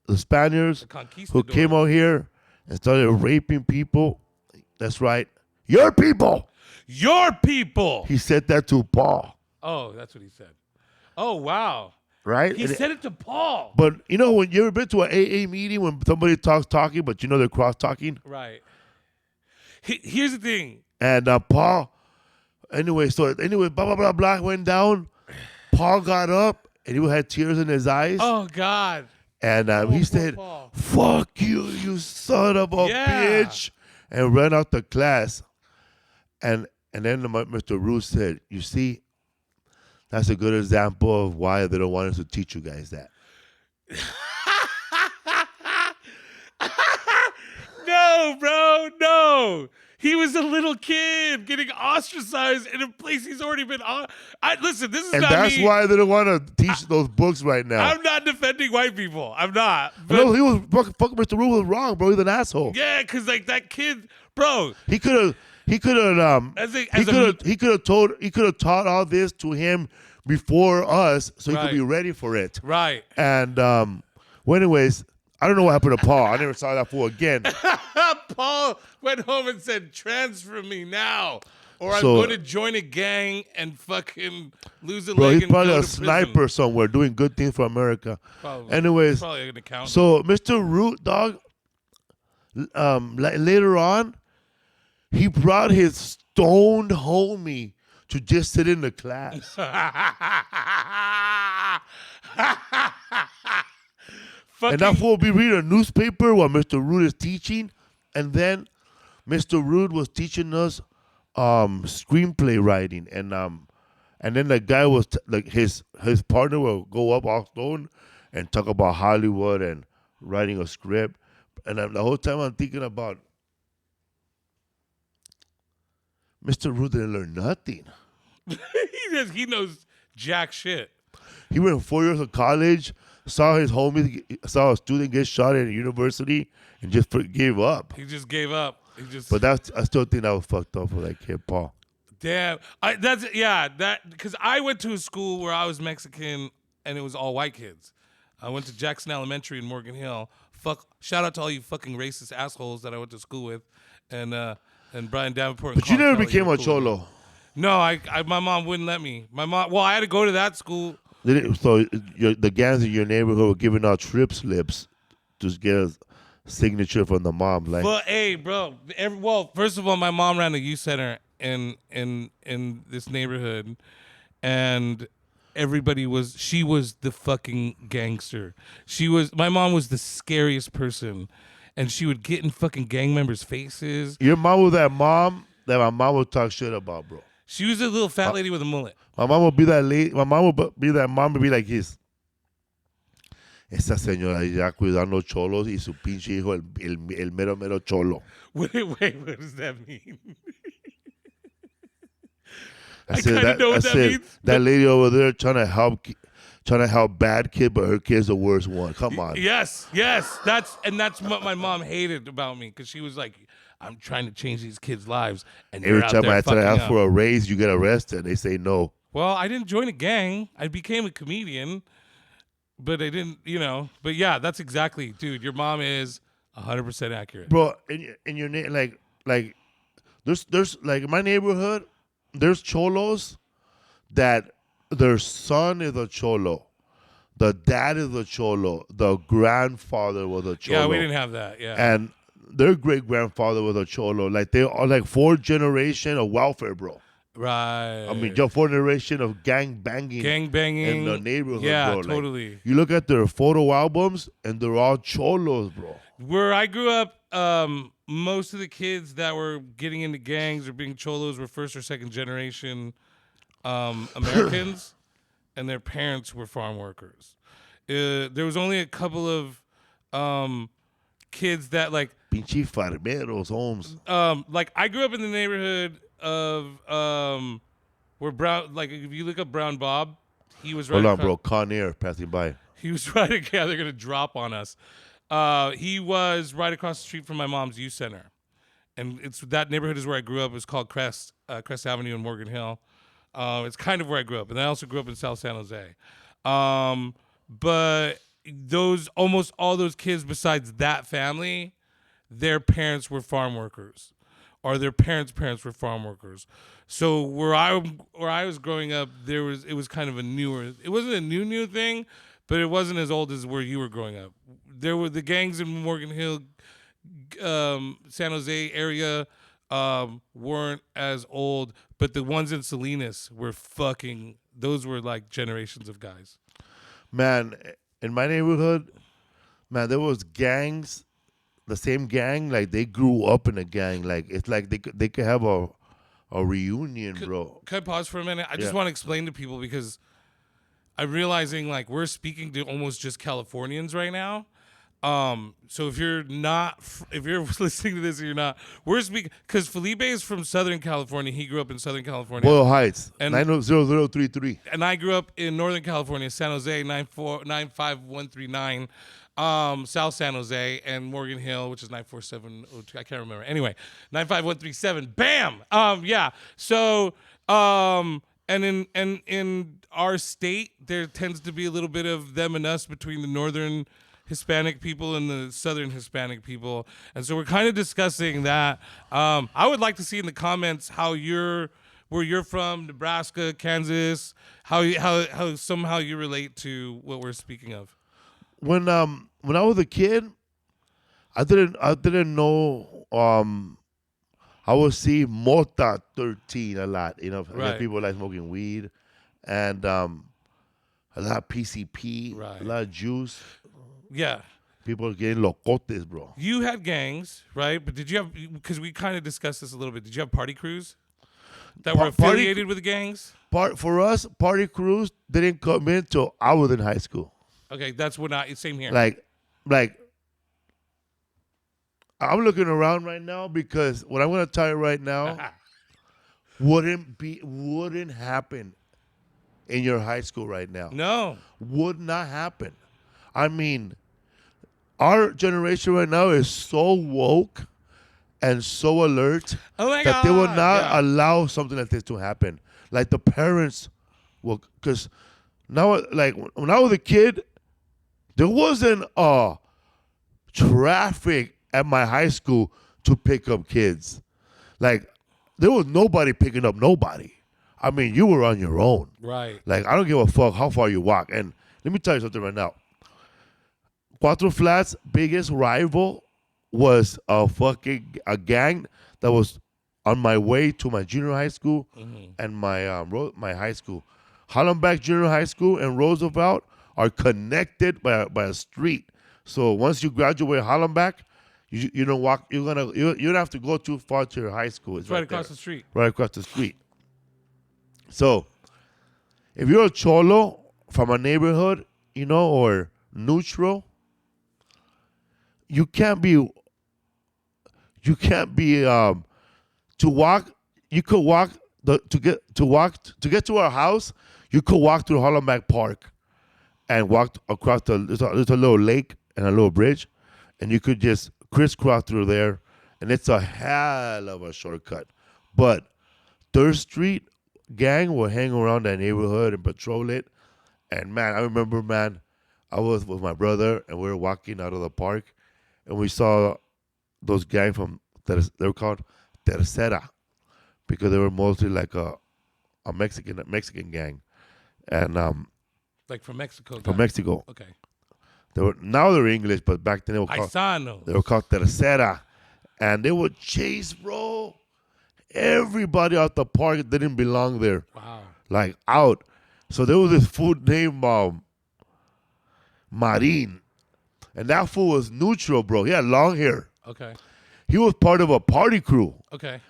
the Spaniards, who came out here and started raping people. That's right. Your people. Your people. He said that to Paul. Oh, that's what he said. Oh, wow. Right? He said it to Paul. But you know, when you ever been to an AA meeting when somebody talking, but you know they're cross-talking? Right. Here's the thing. And Paul, anyway, blah, blah, blah, went down. Paul got up, and he had tears in his eyes. Oh, God. And he said, Paul. "Fuck you, you son of a bitch," and ran out the class. And then Mr. Roos said, "You see, that's a good example of why they don't want us to teach you guys that." No, bro, no. He was a little kid getting ostracized in a place he's already been on. Listen, this is and not that's me. why they don't want to teach those books right now. I'm not defending white people. I'm not. No, he was fucking Mr. Roos was wrong, bro. He's an asshole. Yeah, because like that kid, bro. He could have taught all this to him before us, so he could be ready for it. Right. And well, anyways, I don't know what happened to Paul. I never saw that fool again. Paul went home and said, "Transfer me now, or I'm going to join a gang and fucking lose a leg." Bro, he's and probably go a to sniper prison. somewhere doing good things for America. Probably. Anyways, Probably an accountant. so Mr. Root, dog, later on, he brought his stoned homie to just sit in the class. And that fool will be reading a newspaper while Mr. Root is teaching. And then Mr. Root was teaching us screenplay writing. And then the guy was, his partner will go up off stone and talk about Hollywood and writing a script. And the whole time I'm thinking about, Mr. Root didn't learn nothing. He knows jack shit. He went 4 years of college, saw his homies, saw a student get shot at a university, and just gave up. He just gave up. But I still think that was fucked up for that kid, Paul. Damn. Because I went to a school where I was Mexican and it was all white kids. I went to Jackson Elementary in Morgan Hill. Shout out to all you fucking racist assholes that I went to school with, and Brian Davenport. But you never became a cholo. No, my mom wouldn't let me. I had to go to that school. So the gangs in your neighborhood were giving out trip slips to get a signature from the mom. But hey, bro. First of all, my mom ran a youth center in this neighborhood, and she was the fucking gangster. My mom was the scariest person, and she would get in fucking gang members' faces. Your mom was that mom that my mom would talk shit about, bro. She was a little fat lady with a mullet. My mom would be that lady. My mom would be that mom would be like this. Esa señora ya cuidando cholos y su pinche hijo el mero mero cholo. Wait, what does that mean? I said know what that means. That lady over there trying to help bad kid, but her kid's the worst one. Come on. Yes. That's what my mom hated about me, because she was like, I'm trying to change these kids' lives, and every out time there I try to ask up. for a raise, you get arrested. They say no. Well, I didn't join a gang. I became a comedian, but I didn't, But yeah, that's exactly, dude. Your mom is 100% accurate, bro. In your like, there's like in my neighborhood, there's cholos that their son is a cholo, the dad is a cholo, the grandfather was a cholo. Yeah, we didn't have that. Yeah, and their great grandfather was a cholo. Like they are like 4th generation of welfare, bro. Right. I mean, your fourth generation of gang banging Gang banging in the neighborhood, yeah, bro. Like, totally. you look at their photo albums, and they're all cholos, bro. Where I grew up, most of the kids that were getting into gangs or being cholos were first or second generation Americans, and their parents were farm workers. There was only a couple of kids that Pinche farmeros, homes. like I grew up in the neighborhood of where Brown, like if you look up Brown Bob, he was right Hold on, across, bro. Con Air passing by. he was right. Yeah, they're gonna drop on us. He was right across the street from my mom's youth center, and it's that neighborhood is where I grew up. It's called Crest Avenue in Morgan Hill. It's kind of where I grew up, and I also grew up in South San Jose. But almost all those kids, besides that family, their parents were farm workers, or their parents were farm workers. So where I was growing up, it was kind of a newer. It wasn't a new thing, but it wasn't as old as where you were growing up. There were the gangs in Morgan Hill, San Jose area weren't as old, but the ones in Salinas were fucking. Those were like generations of guys. Man, in my neighborhood, man, there was gangs. The same gang, like they grew up in a gang. Like it's like they could have a reunion, bro. Can I pause for a minute? I just Yeah. want to explain to people because I'm realizing like we're speaking to almost just Californians right now. So if you're listening to this and you're not, we're speaking because Felipe is from Southern California. He grew up in Southern California. Boyle Heights, And- 900033. And I grew up in Northern California, San Jose, 95139, South San Jose, and Morgan Hill, which is 94702. I can't remember. Anyway, 95137. Bam. Yeah. So, and in our state, there tends to be a little bit of them and us between the northern Hispanic people and the southern Hispanic people, and so we're kind of discussing that. I would like to see in the comments where you're from, Nebraska, Kansas, how somehow you relate to what we're speaking of. When I was a kid, I didn't know I would see Mota 13 a lot. You know, Right. people like smoking weed, and a lot of PCP, Right. a lot of juice. Yeah. People getting locotes, bro. You had gangs, right? But did you have, because we kind of discussed this a little bit, did you have party crews that were Party- affiliated with the gangs? For us, party crews didn't come in till I was in high school. Okay, that's what same here. Like, I'm looking around right now because what I'm gonna tell you right now wouldn't happen in your high school right now. No. Would not happen. I mean, our generation right now is so woke and so alert Oh my that they will God, not yeah. allow something like this to happen. Like the parents will, because now, like when I was a kid, there wasn't traffic at my high school to pick up kids. Like there was nobody picking up nobody. I mean, you were on your own. Right. Like I don't give a fuck how far you walk. And let me tell you something right now. Cuatro Flats' biggest rival was a gang that was on my way to my junior high school and my high school. Hollenbeck Junior High School and Roosevelt are connected by a street. So once you graduate Hollenbeck, you don't walk. You don't have to go too far to your high school. It's Right across there. the street. Right across the street. So if you're a cholo from a neighborhood, or neutral, you can't be to walk. You could walk to get to our house. You could walk through Hollenbeck Park and walk across there's a little lake and a little bridge, and you could just crisscross through there, and it's a hell of a shortcut. But Third Street gang will hang around that neighborhood and patrol it. And man, I remember, man, I was with my brother and we were walking out of the park, and we saw those gang from they were called Tercera because they were mostly like a Mexican gang, and Like from Mexico. from Mexico. Okay. Now they're English, but back then they were called Paisano. Tercera, and they would chase, bro. Everybody out the park didn't belong there. Wow. Like out. So there was this fool named Marin. And that fool was neutral, bro. He had long hair. Okay. He was part of a party crew. Okay.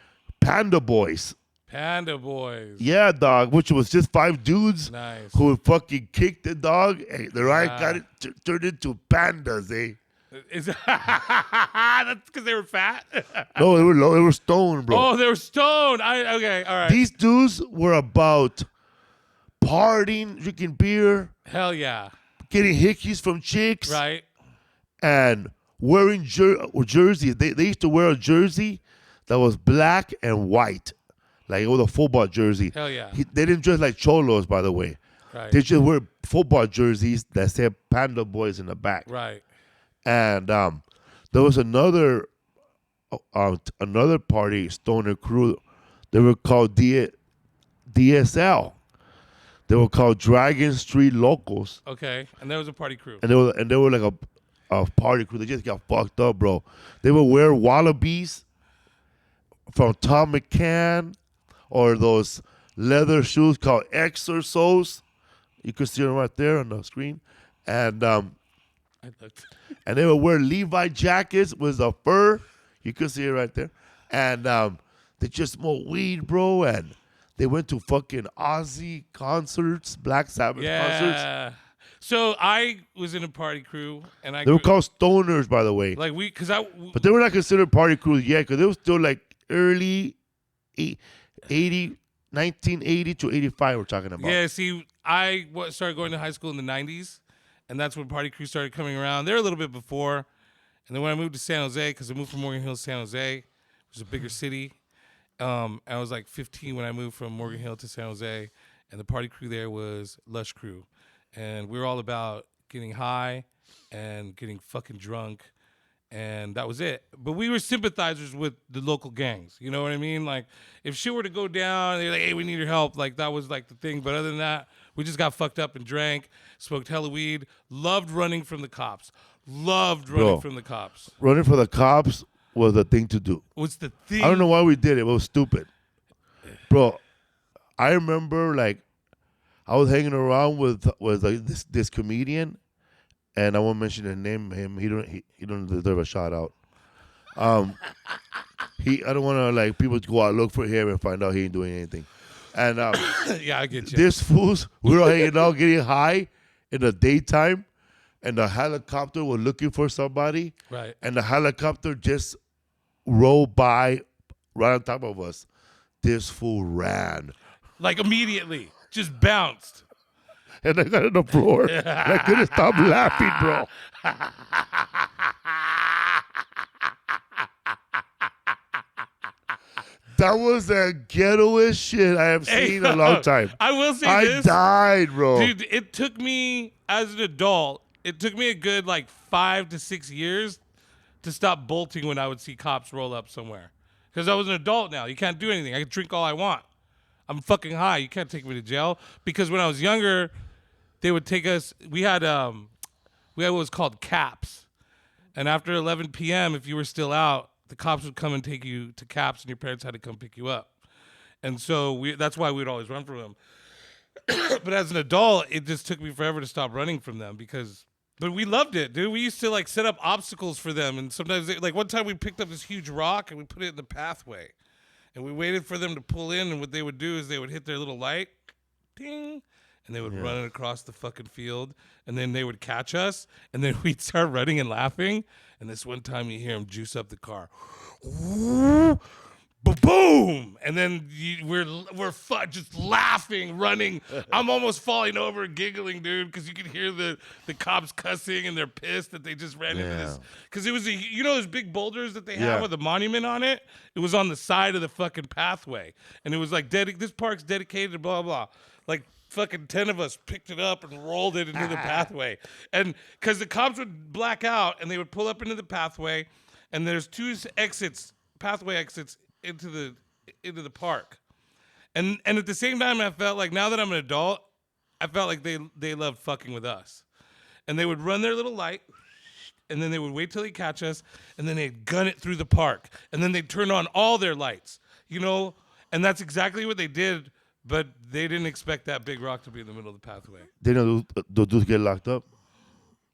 Panda Boys. Panda Boys. Yeah, dog, which was just 5 dudes Nice. who would fucking kick the dog. And the riot Yeah. got it turned into pandas, eh? Is that's because they were fat? No, they were low. They were stoned, bro. Oh, they were stoned. Okay, all right. These dudes were about partying, drinking beer, Hell yeah. getting hickeys from chicks, Right. and wearing jerseys. They used to wear a jersey that was black and white, like it was a football jersey. Hell yeah. They didn't dress like cholos, by the way. Right. They just wear football jerseys that said Panda Boys in the back. Right. And there was another party, stoner crew. They were called DSL. They were called Dragon Street Locals, Okay. And there was a party crew. and they were like a party crew. They just got fucked up, bro. They would wear wallabies from Tom McCann, or those leather shoes called Exorsos. You could see them right there on the screen, and I looked. and they would wear Levi jackets with a fur. You could see it right there. And they just smoked weed, bro. And they went to fucking Ozzy concerts, Black Sabbath concerts. Yeah. So I was in a party crew, and I They were called stoners, by the way. like But they were not considered party crews yet, because they were still like early 1980 to 85 we're talking about. Yeah. See, I started going to high school in the '90s, and that's when party crews started coming around. They're a little bit before, and then when I moved to San Jose, because I moved from Morgan Hill to San Jose, which is a bigger city. I was like 15 when I moved from Morgan Hill to San Jose, and the party crew there was Lush Crew, and we were all about getting high and getting fucking drunk, and that was it. But we were sympathizers with the local gangs. You know what I mean? Like, if shit were to go down, they're like, "Hey, we need your help." Like, that was like the thing. But other than that, we just got fucked up and drank, smoked hella weed, loved running from the cops, from the cops. Running for the cops was the thing to do. What's the thing? I don't know why we did it. It was stupid. Bro, I remember, like, I was hanging around with like, this comedian, and I won't mention his name. He don't deserve a shout out. I don't want to, like, people to go out and look for him and find out he ain't doing anything. And Yeah, I get you. this fools, we were hanging out, getting high in the daytime, and the helicopter was looking for somebody, Right. and the helicopter just rolled by right on top of us. This fool ran. Like, immediately. Just bounced. And I got on the floor. And I couldn't stop laughing, bro. That was the ghettoest shit I have seen in a long time. I will say I this. died, bro. Dude, it took me, as an adult, it took me a good, like, 5 to 6 years to stop bolting when I would see cops roll up somewhere. Because I was an adult now. You can't do anything. I can drink all I want. I'm fucking high. You can't take me to jail. Because when I was younger, they would take us, we had what was called caps. And after 11 p.m., if you were still out, the cops would come and take you to caps, and your parents had to come pick you up. And so that's why we'd always run from them. But as an adult, it just took me forever to stop running from them but we loved it, dude. We used to, like, set up obstacles for them. And sometimes, like, one time we picked up this huge rock and we put it in the pathway. And we waited for them to pull in, and what they would do is they would hit their little light, ding, and they would run it across the fucking field, and then they would catch us, and then we'd start running and laughing, and this one time you hear them juice up the car. Boom! And then we're just laughing, running. I'm almost falling over, giggling, dude, because you can hear the cops cussing, and they're pissed that they just ran into this. Because it was those big boulders that they have with a monument on it. It was on the side of the fucking pathway, and it was like this park's dedicated to blah blah. Like, fucking 10 of us picked it up and rolled it into the pathway, and because the cops would black out, and they would pull up into the pathway, and there's 2 pathway exits into the park, and at the same time, I felt like, now that I'm an adult, I felt like they loved fucking with us, and they would run their little light, and then they would wait till they catch us, and then they'd gun it through the park, and then they'd turn on all their lights, you know, and that's exactly what they did. But they didn't expect that big rock to be in the middle of the pathway. They know those dudes get locked up.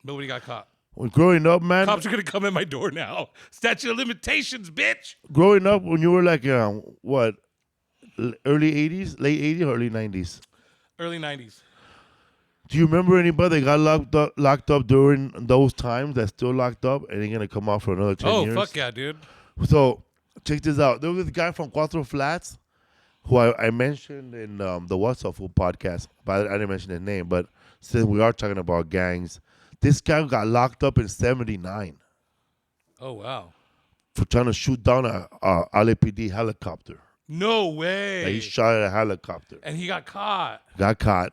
Nobody got caught. When growing up, man, Cops are gonna come at my door now. Statute of limitations, bitch. growing up when you were like what, early '80s, late '80s, or early '90s. Early 90s. Do you remember anybody that got locked up during those times that's still locked up and ain't gonna come out for another 10 years? Oh, fuck yeah, dude. So check this out. There was this guy from Cuatro Flats who I mentioned in the What's Up Food podcast, but I didn't mention his name. But since we are talking about gangs, this guy got locked up in '79 Oh, wow. for trying to shoot down a LAPD helicopter. No Like, way. he shot at a helicopter, And he got caught. got caught,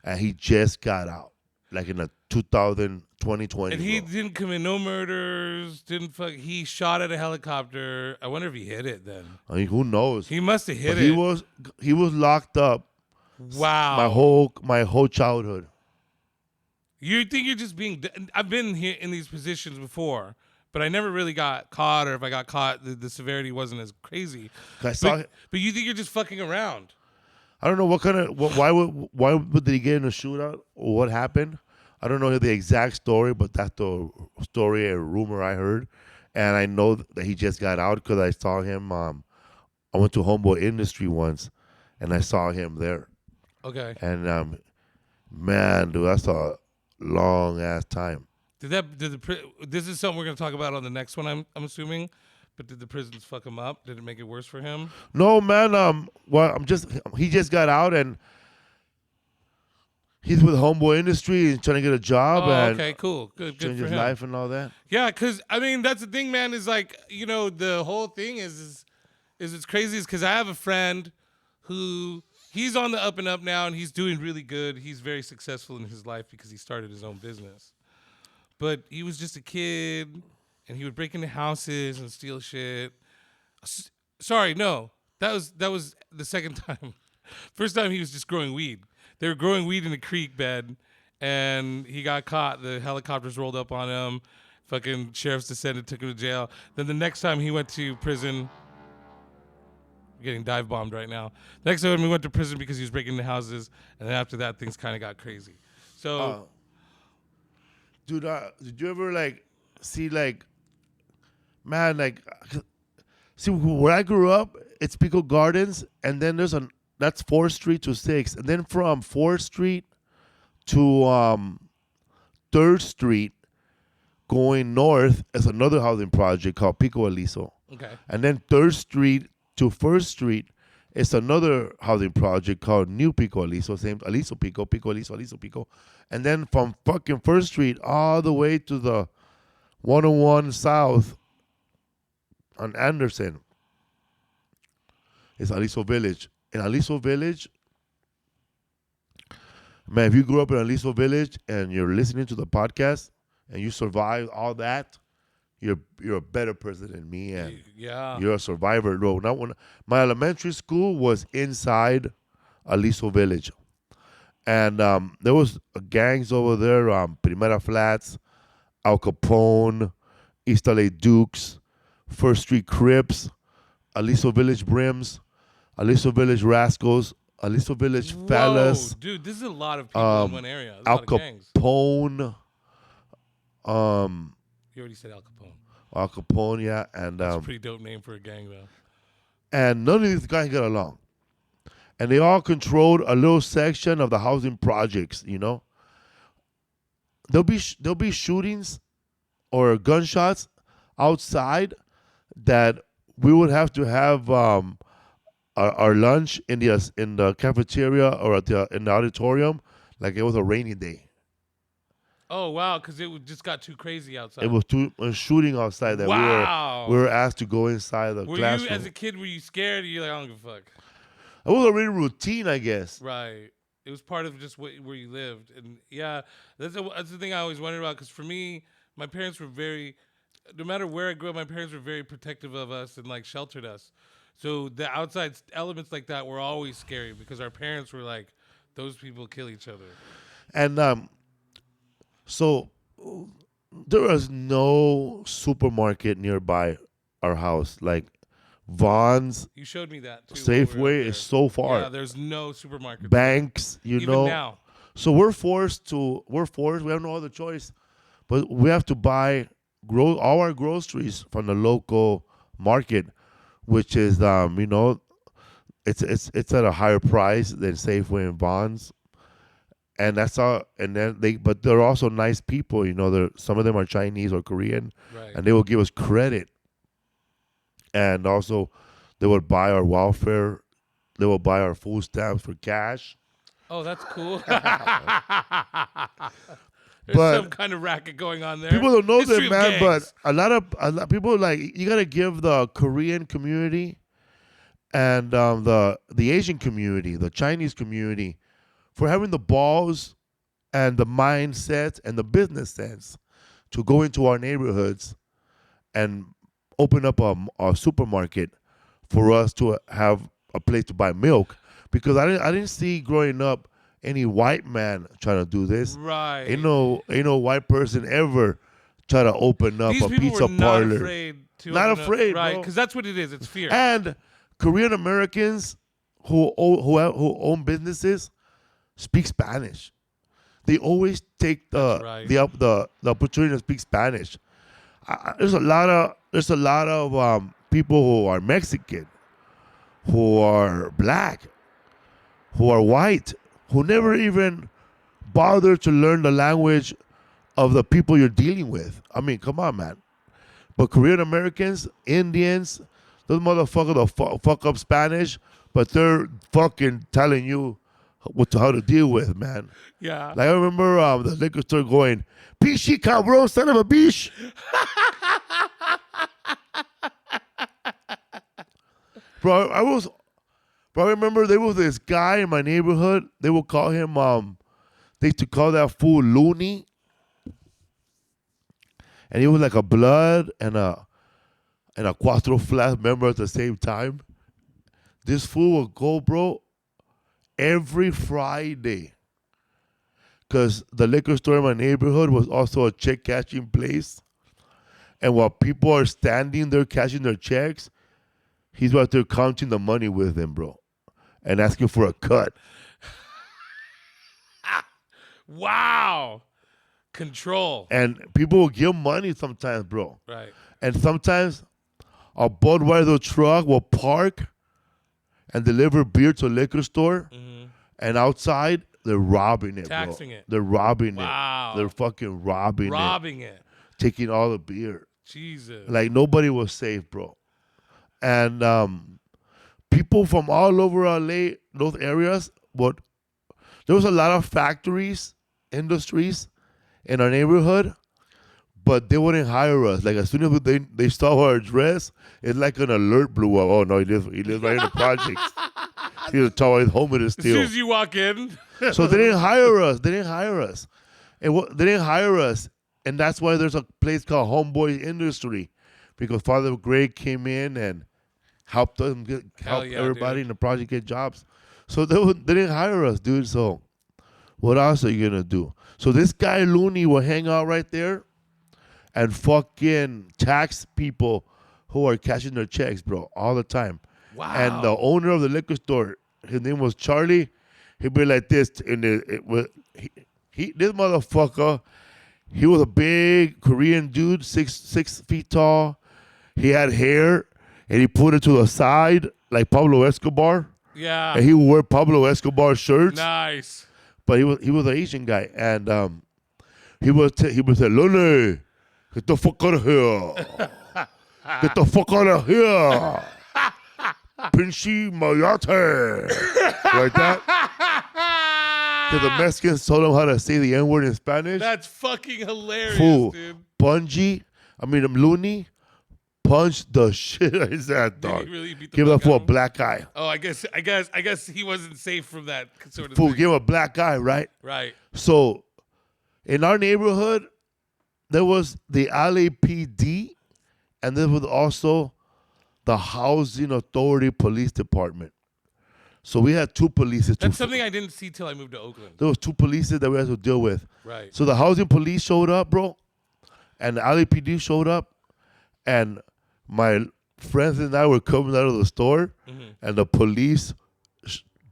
and he just got out, like in the 2020. And he didn't commit no murders. He shot at a helicopter. I wonder if he hit it then. I mean, who knows? He must have hit But it. he was locked up Wow. my whole childhood. You think you're just being... I've been here in these positions before, but I never really got caught, or if I got caught, the severity wasn't as crazy. But you think you're just fucking around. I don't know why did he get in a shootout or what happened. I don't know the exact story, but that's the story, a rumor I heard, and I know that he just got out because I saw him. I went to Homeboy Industry once, and I saw him there. Okay. And man, dude, that's a long ass time. This is something we're gonna talk about on the next one, I'm assuming. But did the prisons fuck him up? Did it make it worse for him? No, man. Well, he just got out and he's with Homeboy Industry and trying to get a job. Oh, and okay, cool, good change for his him. life and all that. Yeah, because I mean that's the thing, man. Is like the whole thing is it's crazy. Is because I have a friend who he's on the up and up now, and he's doing really good. He's very successful in his life because he started his own business. But he was just a kid, and he would break into houses and steal shit. Sorry, no, that was the second time. First time he was just growing weed. They were growing weed in a creek bed, and he got caught. The helicopters rolled up on him. Fucking sheriff's descended, took him to jail. Then the next time he went to prison, getting dive bombed right now. Next time he went to prison because he was breaking into houses, and then after that, things kind of got crazy. So, dude, did you ever see man, see where I grew up? It's Pico Gardens, and then that's 4th Street to 6th, and then from 4th Street to 3rd Street going north is another housing project called Pico Aliso. okay. And then 3rd Street to 1st Street is another housing project called New Pico Aliso, same Aliso Pico, Pico Aliso, Aliso Pico. And then from fucking 1st Street all the way to the 101 South on Anderson is Aliso Village. In Aliso Village, man, if you grew up in Aliso Village and you're listening to the podcast and you survived all that, you're a better person than me, and Yeah. you're a survivor. No, not when my elementary school was inside Aliso Village, and there was gangs over there. Primera Flats, Al Capone, East LA Dukes, First Street Crips, Aliso Village Brims, Aliso Village Rascals, Aliso Village Fellas, Whoa, dude, this is a lot of people in one area. There's a Al lot of gangs. Capone, You already said Al Capone. Al Capone, yeah, and That's a pretty dope name for a gang, though. and none of these guys got along. And they all controlled a little section of the housing projects, There'll be shootings or gunshots outside that we would have to have our lunch in the cafeteria or in the auditorium like it was a rainy day. Oh, wow, because it just got too crazy outside. It was shooting outside that Wow. we were asked to go inside the classroom. You, as a kid, were you scared, or you like, I don't give a fuck? It was a real routine, I guess. Right. It was part of just where you lived. And, yeah, that's the thing I always wondered about, because for me, my parents were no matter where I grew up, my parents were very protective of us and, sheltered us. So the outside elements like that were always scary, because our parents were like, those people kill each other. And so there was no supermarket nearby our house. Like, Vaughn's, You showed me that too. While we were Safeway up there. is so far. Yeah, there's no supermarket. Banks, you Even know. now. So we're forced. We have no other choice, but we have to buy all our groceries from the local market, which is it's at a higher price than Safeway and Bonds, and that's all. And then but they're also nice people. You know, some of them are Chinese or Korean, Right. and they will give us credit, and also they would buy our welfare. They will buy our food stamps for cash. Oh, that's cool. There's But some kind of racket going on there. people don't know History that, of man. gangs. But a lot of people, like, you gotta give the Korean community and the Asian community, the Chinese community, for having the balls and the mindset and the business sense to go into our neighborhoods and open up a supermarket for us to have a place to buy milk. Because I didn't see growing up any white man trying to do this. Right. Ain't no white person ever try to open up These a people pizza were not parlor. afraid to Not open up- afraid, right? bro. Because that's what it is. It's fear. And Korean Americans who own businesses speak Spanish. They always take That's right. the opportunity to speak Spanish. There's a lot of people who are Mexican, who are black, who are white, who never even bother to learn the language of the people you're dealing with. I mean, come on, man. But Korean Americans, Indians, those motherfuckers will fuck up Spanish, but they're fucking telling you how to deal with, man. Yeah. Like, I remember the liquor store going, "Pishi cabrón, son of a bitch." Bro, I remember there was this guy in my neighborhood. They would call him, they used to call that fool Looney. And he was like a blood and a Cuatro Flash member at the same time. This fool would go, bro, every Friday. Because the liquor store in my neighborhood was also a check cashing place. And while people are standing there cashing their checks, he's out there counting the money with them, bro, and asking for a cut. Wow. Control. And people will give money sometimes, bro. Right. And sometimes a Budweiser truck will park and deliver beer to a liquor store. Mm-hmm. And outside, they're robbing it, Taxing bro. it. They're robbing Wow. it. They're fucking robbing it. Taking all the beer. Jesus. Like, nobody was safe, bro. And people from all over LA, those areas, there was a lot of factories, industries in our neighborhood, but they wouldn't hire us. Like, as soon as they saw our address, it's like an alert blew up. Oh no, he lives right in the projects. He's his home in the As steel. soon as you walk in. So they didn't hire us. They didn't hire us, and that's why there's a place called Homeboy Industry, because Father Greg came in and helped them help yeah, everybody dude. in the project get jobs. So they didn't hire us, dude. So what else are you gonna do? So this guy Looney will hang out right there and fucking tax people who are cashing their checks, bro, all the time. Wow. And the owner of the liquor store, his name was Charlie. He'd be like this, and this motherfucker, he was a big Korean dude, 6 feet tall. He had hair, and he put it to the side like Pablo Escobar. Yeah. And he would wear Pablo Escobar shirts. Nice. But he was an Asian guy, and he would say, "Lone, get the fuck out of here! Get the fuck out of here! Pinchi mayate!" Like that. Because the Mexicans told him how to say the N-word in Spanish. That's fucking hilarious, Fool. dude. Looney punched the shit out of his ass, dog. Did he really beat the Give that fuck fool out a of him? black eye. Oh, I guess he wasn't safe from that sort of Fool, thing. give him a black eye, right? Right. So, in our neighborhood, there was the LAPD, and there was also the Housing Authority Police Department. So we had two police. That's something I didn't see till I moved to Oakland. There was two police that we had to deal with. Right. So the housing police showed up, bro, and the LAPD showed up, and my friends and I were coming out of the store, and the police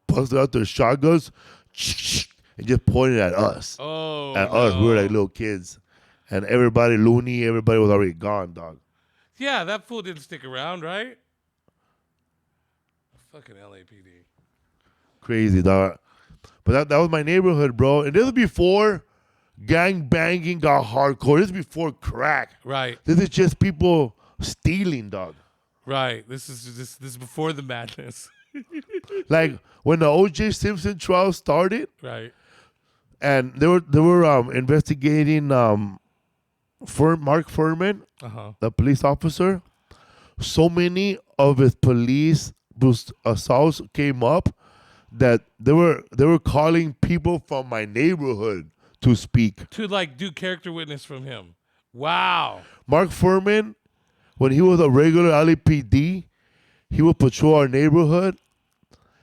busted out their shotguns and just pointed at us. Oh, At us, we were like no. little kids, and everybody loony. Everybody was already gone, dog. Yeah, that fool didn't stick around, right? Fucking LAPD. Crazy, dog. But that was my neighborhood, bro. And this was before gang banging got hardcore. This is before crack. Right, This is just people stealing, dog. right. This is before the madness. Like when the O.J. Simpson trial started, Right. and they were investigating Mark Furman, Uh-huh. the police officer. So many of his police assaults came up that they were calling people from my neighborhood to speak. To like do character witness from him. Wow. Mark Furman, when he was a regular LAPD, he would patrol our neighborhood.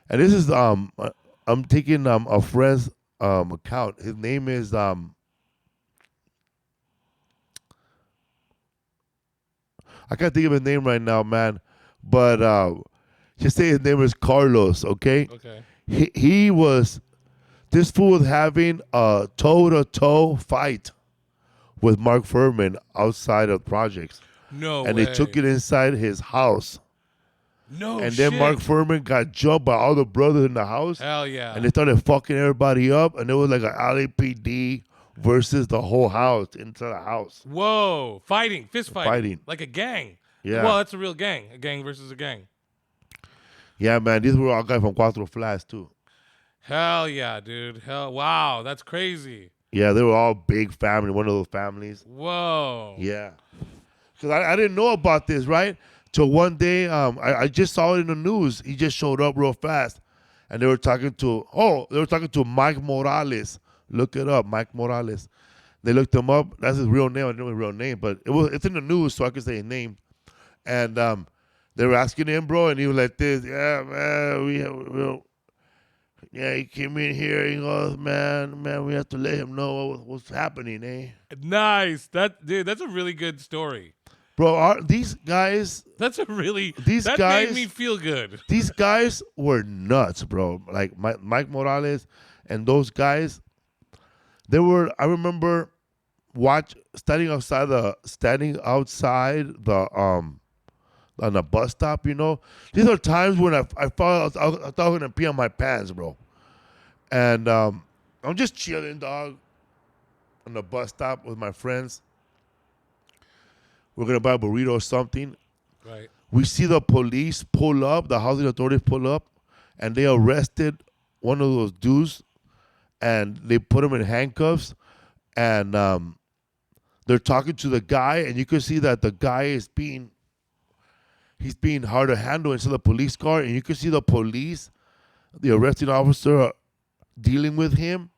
And this is I'm taking a friend's account. His name is I can't think of his name right now, man. But just say his name is Carlos, okay? Okay. This fool was having a toe-to-toe fight with Mark Furman outside of projects. No And way. they took it inside his house. No And shit. then Mark Furman got jumped by all the brothers in the house. Hell yeah. And they started fucking everybody up. And it was like an LAPD versus the whole house into the house. Whoa. Fighting. Fist fighting. Fighting. Like a gang. Yeah. Well, that's a real gang. A gang versus a gang. Yeah, man. These were all guys from Cuatro Flats, too. Hell yeah, dude. Hell. Wow. That's crazy. Yeah, they were all big family, one of those families. Whoa. Yeah. Because I didn't know about this, right? Till one day, I just saw it in the news. He just showed up real fast. And they were talking to Mike Morales. Look it up, Mike Morales. They looked him up. That's his real name. I didn't know his real name, but it's in the news, so I could say his name. And they were asking him, bro, and he was like this. Yeah, man, yeah, he came in here. He goes, man, we have to let him know what's happening, eh? Nice. That's a really good story. Bro, these guys, That made me feel good. these guys were nuts, bro. Like Mike Morales and those guys, I remember standing outside the on the bus stop, you know. These are times when I thought I was gonna pee on my pants, bro. And I'm just chilling, dog, on the bus stop with my friends. We're gonna buy a burrito or something. Right. We see the police pull up, the housing authorities pull up, and they arrested one of those dudes, and they put him in handcuffs, and they're talking to the guy, and you can see that the guy is being hard to handle inside the police car, and you can see the police, the arresting officer, dealing with him,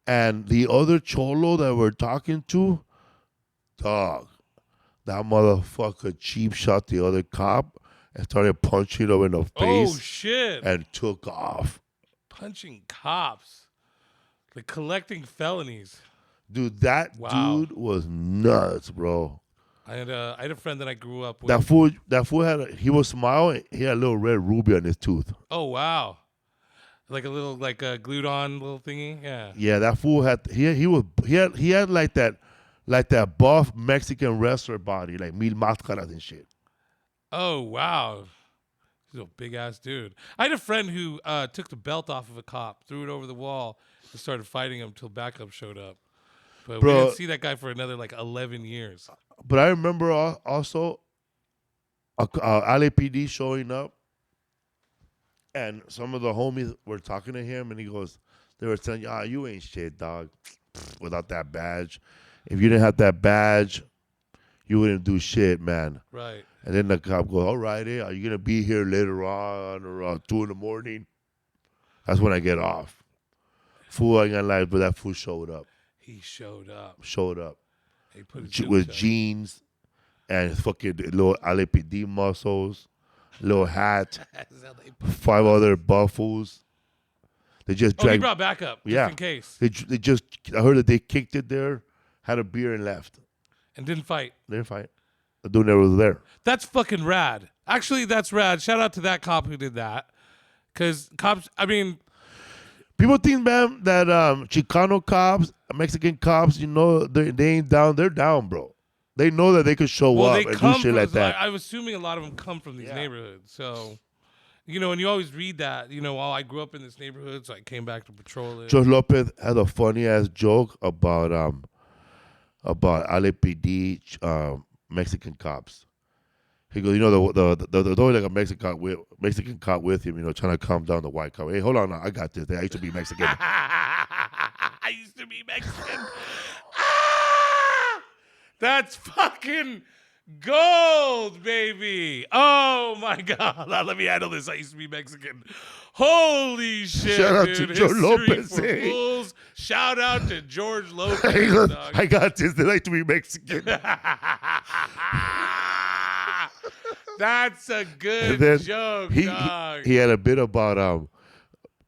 and the other cholo that we're talking to, dog. That motherfucker cheap shot the other cop and started punching him in the face. Oh shit. And took off. Punching cops. Like collecting felonies. Dude, that Wow. dude was nuts, bro. I had a friend that I grew up with. That fool he was smiling. He had a little red ruby on his tooth. Oh wow. Like a little glued on little thingy. Yeah. Yeah, that fool had he had like that buff Mexican wrestler body, like mil máscaras and shit. Oh wow. He's a big ass dude. I had a friend who took the belt off of a cop, threw it over the wall, and started fighting him until backup showed up. But we didn't see that guy for another 11 years. But I remember also LAPD showing up, and some of the homies were talking to him, and they were saying, you ain't shit, dog, without that badge. If you didn't have that badge, you wouldn't do shit, man. Right. And then the cop goes, all right, are you going to be here later on around 2 in the morning? That's when I get off. Fool, I ain't gonna lie, but that fool showed up. He showed up. He put his With jeans and fucking little LAPD muscles, little hat, 5 other buffos. They just he dragged. brought backup just in case. They just, I heard that they kicked it there, had a beer and left. And didn't fight. They didn't fight. The dude never was there. That's fucking rad. Actually, that's rad. Shout out to that cop who did that. Because cops, I mean, People think, man, that Chicano cops, Mexican cops, they ain't down. They're down, bro. They know that they could show up and do shit like that. I'm assuming a lot of them come from these neighborhoods. So, and you always read that, I grew up in this neighborhood, so I came back to patrol it. George Lopez had a funny ass joke about LAPD Mexican cops. He goes, there's always like a Mexican cop with him, trying to calm down the white cop. Hey, hold on, I got this. I used to be Mexican. I used to be Mexican. That's fucking gold, baby. Oh my God. Let me handle this. I used to be Mexican. Holy shit. Shout out dude. to George Lopez. For fools. Shout out to George Lopez. He goes, I got this. They like to be Mexican. That's a good joke, dog. He had a bit about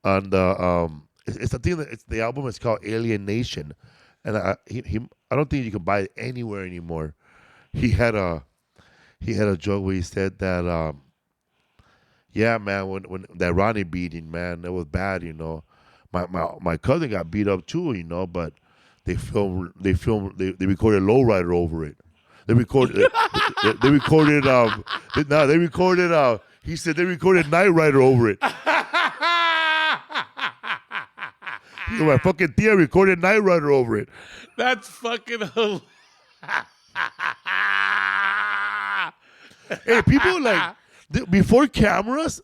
on the it's a thing that the album is called Alienation, and I don't think you can buy it anywhere anymore. He had a joke where he said that yeah, man, when that Ronnie beating, man, it was bad, My cousin got beat up too, but they recorded Lowrider over it. They recorded he said they recorded Night Rider over it. My fucking Tia recorded Night Rider over it. That's fucking hilarious. Hey, people before cameras,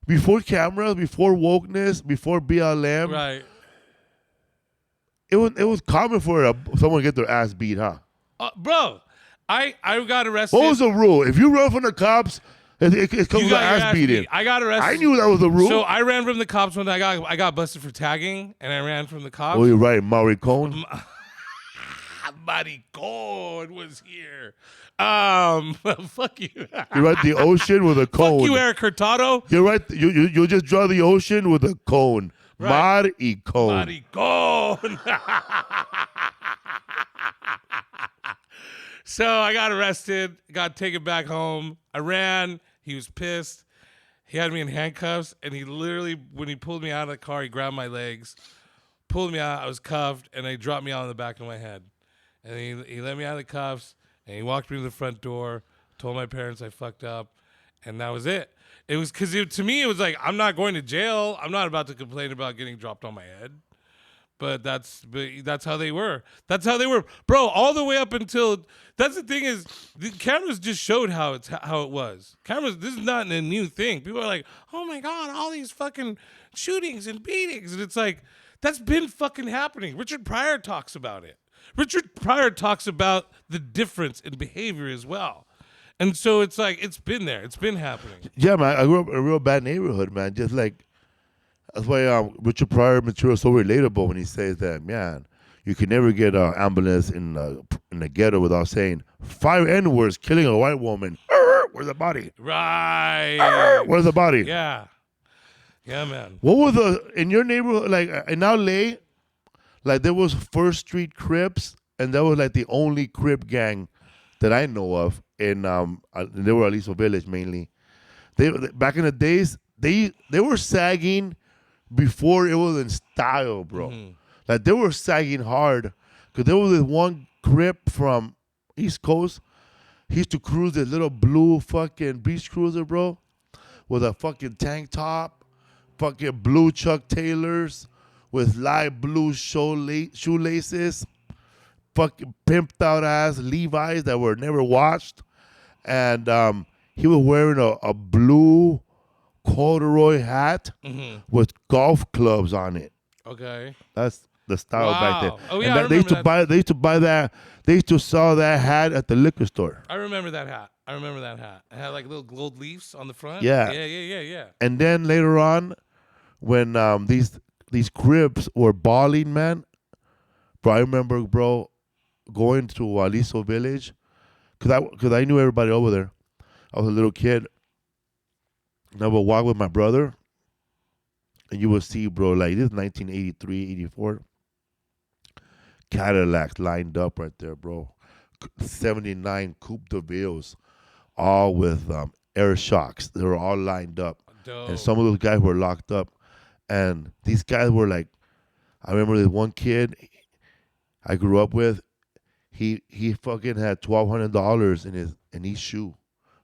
before wokeness, before BLM, right? It was common for someone to get their ass beat, huh? Bro, I got arrested. What was the rule? If you run from the cops, it comes with ass beating. I got arrested. I knew that was the rule. So I ran from the cops when I got busted for tagging, and I ran from the cops. Oh, you're right, Maury Cohn. Maricon was here. Fuck you. You're right, the ocean with a cone. Fuck you, Eric Hurtado. You're right. You just draw the ocean with a cone. Right. Maricon. Maricon. So I got arrested, got taken back home. I ran. He was pissed. He had me in handcuffs, and he literally, when he pulled me out of the car, he grabbed my legs, pulled me out. I was cuffed, and they dropped me out on the back of my head. And he let me out of the cuffs, and he walked me to the front door, told my parents I fucked up, and that was it. It was because to me, it was like, I'm not going to jail. I'm not about to complain about getting dropped on my head. But that's how they were. That's how they were, bro. All the way up until that's the thing is the cameras just showed how it was. Cameras. This is not a new thing. People are like, oh my God, all these fucking shootings and beatings, and it's like that's been fucking happening. Richard Pryor talks about it. Richard Pryor talks about the difference in behavior as well, and so it's like it's been there. It's been happening. Yeah, man. I grew up in a real bad neighborhood, man. Just like. That's why Richard Pryor material is so relatable when he says that, man, you can never get an ambulance in the ghetto without saying 5 N-words killing a white woman. Where's the body? Right. Where's the body? Yeah. Yeah, man. What was in your neighborhood, like in LA, like there was First Street Crips, and that was like the only Crip gang that I know of in they were Aliso Village mainly. They back in the days, they were sagging before it was in style, bro. Mm-hmm. Like they were sagging hard because there was this one Crip from East Coast. He used to cruise this little blue fucking beach cruiser, bro, with a fucking tank top, fucking blue Chuck Taylors with light blue shoelaces, fucking pimped out ass Levi's that were never washed, and he was wearing a blue corduroy hat with golf clubs on it. Okay, that's the style back then. Oh yeah, they used to buy. They used to buy that. They used to sell that hat at the liquor store. I remember that hat. It had like little gold leaves on the front. Yeah. Yeah. And then later on, when these Crips were balling, man, bro, I remember, bro, going to Aliso Village, cause I knew everybody over there. I was a little kid. And I would walk with my brother, and you would see, bro, like this is 1983, 84. Cadillacs lined up right there, bro. '79 Coupe de Villes, all with air shocks. They were all lined up, and Dope. some of those guys were locked up. And these guys were like, I remember this one kid I grew up with. He fucking had $1,200 in each shoe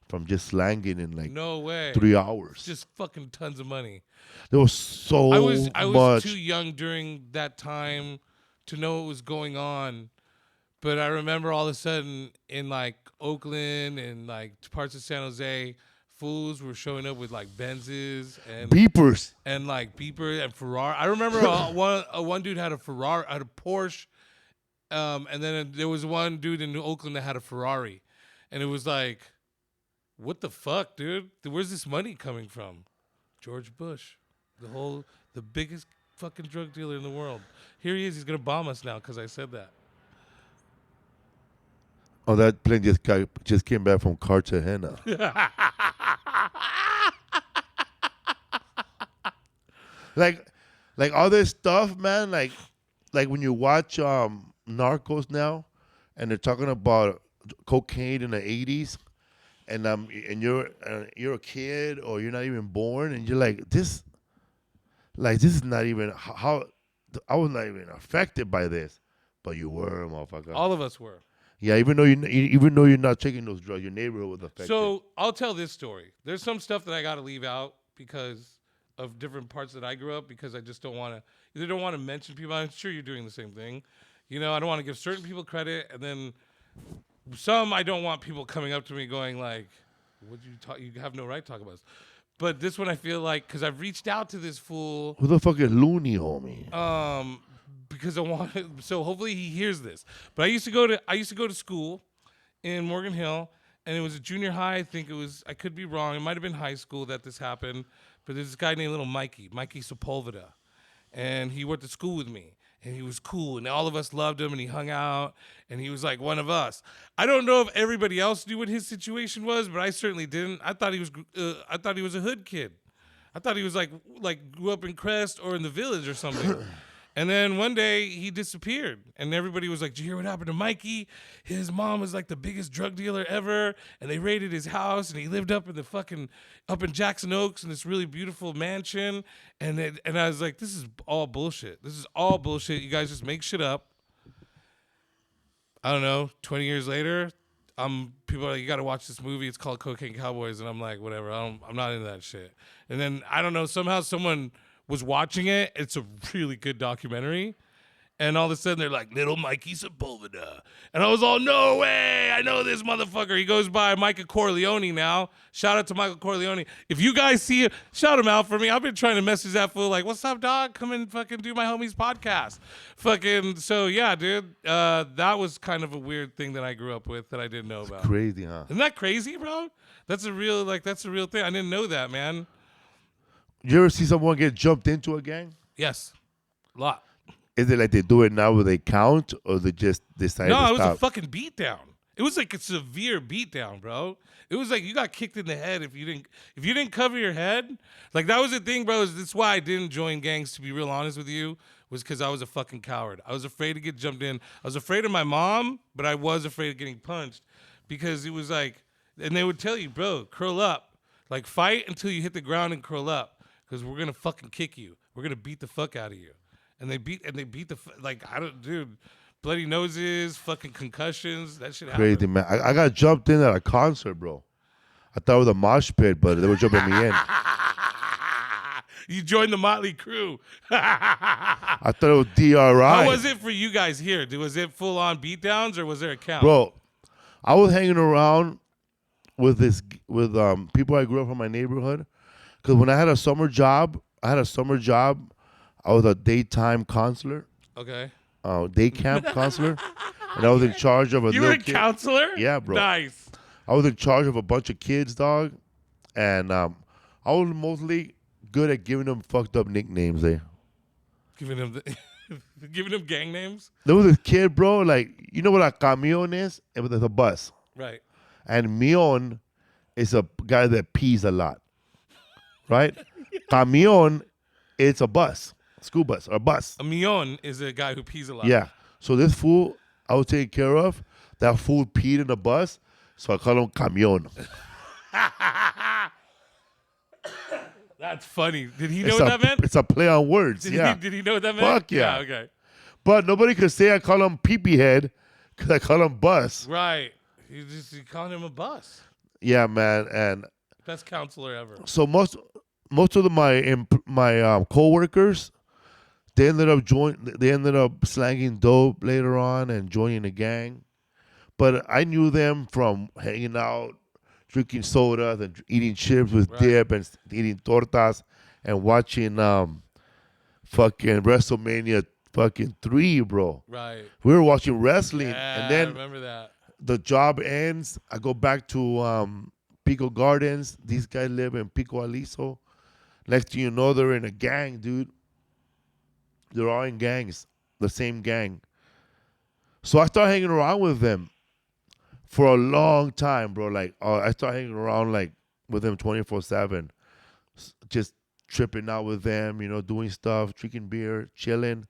from just slanging in like No way. 3 hours. Just fucking tons of money. There was so I was much. too young during that time to know what was going on. But I remember all of a sudden in like Oakland and like parts of San Jose, fools were showing up with like Benzes and Beepers. and like Beeper and Ferrari. I remember one dude had a Ferrari, had a Porsche, and then there was one dude in Oakland that had a Ferrari, and it was like, what the fuck, dude? Where's this money coming from? George Bush, the biggest fucking drug dealer in the world. Here he is. He's gonna bomb us now because I said that. Oh, that plane just came back from Cartagena. like all this stuff, man. Like when you watch Narcos now, and they're talking about cocaine in the '80s, and you're a kid or you're not even born, and you're like this is not even how I was not even affected by this, but you were, motherfucker. All of us were. Yeah, even though you're not taking those drugs, your neighborhood was affected. So I'll tell this story. There's some stuff that I got to leave out because of different parts that I grew up, because I just don't want to mention people. I'm sure you're doing the same thing. I don't want to give certain people credit, and then some I don't want people coming up to me going like, "What you talk? You have no right to talk about this." But this one I feel like, because I've reached out to this fool. Who the fuck is Looney, homie? Because I want to, so hopefully he hears this. But I used to go to school in Morgan Hill, and it was a junior high. I could be wrong. It might have been high school that this happened. But there's this guy named Little Mikey Sepulveda, and he went to school with me, and he was cool, and all of us loved him, and he hung out, and he was like one of us. I don't know if everybody else knew what his situation was, but I certainly didn't. I thought he was a hood kid. I thought he was like grew up in Crest or in the Village or something. And then one day he disappeared, and everybody was like, "Did you hear what happened to Mikey? His mom was like the biggest drug dealer ever, and they raided his house, and he lived up in Jackson Oaks in this really beautiful mansion." And I was like, "This is all bullshit. This is all bullshit. You guys just make shit up." I don't know. 20 years later, people are like, "You got to watch this movie. It's called Cocaine Cowboys," and I'm like, "Whatever. I'm not into that shit." And then I don't know. Somehow someone was watching it. It's a really good documentary. And all of a sudden they're like, "Little Mikey Sepulveda." And I was all, "No way. I know this motherfucker." He goes by Michael Corleone now. Shout out to Michael Corleone. If you guys see him, shout him out for me. I've been trying to message that fool like, "What's up, dog? Come and fucking do my homie's podcast." So yeah, dude. That was kind of a weird thing that I grew up with that I didn't know about. Crazy, huh? Isn't that crazy, bro? That's a real thing. I didn't know that, man. You ever see someone get jumped into a gang? Yes. A lot. Is it like they do it now where they count, or they just decide to stop? No, it was a fucking beatdown. It was like a severe beatdown, bro. It was like you got kicked in the head if you didn't cover your head. Like that was the thing, bro. That's why I didn't join gangs, to be real honest with you, was because I was a fucking coward. I was afraid to get jumped in. I was afraid of my mom, but I was afraid of getting punched because it was like, and they would tell you, "Bro, curl up. Like fight until you hit the ground and curl up, because we're gonna fucking kick you. We're gonna beat the fuck out of you." And they beat dude, bloody noses, fucking concussions, that shit happened. Crazy, man. I got jumped in at a concert, bro. I thought it was a mosh pit, but they were jumping me in. You joined the Motley Crue. I thought it was DRI. How was it for you guys here? Was it full on beatdowns or was there a count? Bro, I was hanging around with people I grew up from my neighborhood, because when I had a summer job, I was a daytime counselor. Okay. Day camp counselor. And I was in charge of a You little were a kid. counselor? Yeah, bro. Nice. I was in charge of a bunch of kids, dog. And I was mostly good at giving them fucked up nicknames there. Giving them gang names? There was this kid, bro, like, you know what a camion is? It's a bus. Right. And mion is a guy that pees a lot. Right? Camion, it's a bus. School bus or bus. A mion is a guy who pees a lot. Yeah. So this fool I was taking care of, That fool peed in the bus, so I call him Camión. That's funny. Did he know what that meant? It's a play on words. Did he know what that meant? Fuck yeah. Okay. But nobody could say I call him pee-pee head because I call him bus. Right. You calling him a bus. Yeah, man. And best counselor ever. So most of my coworkers, they ended up slanging dope later on and joining a gang. But I knew them from hanging out, drinking sodas and eating chips with dip and eating tortas and watching fucking WrestleMania fucking 3, bro. Right. We were watching wrestling, Yeah, and then I remember that. The job ends. I go back to Pico Gardens. These guys live in Pico Aliso. Next thing you know, they're in a gang, dude. They're all in gangs, the same gang. So I started hanging around with them for a long time, bro. Like, I started hanging around like with them 24/7, just tripping out with them, doing stuff, drinking beer, chilling,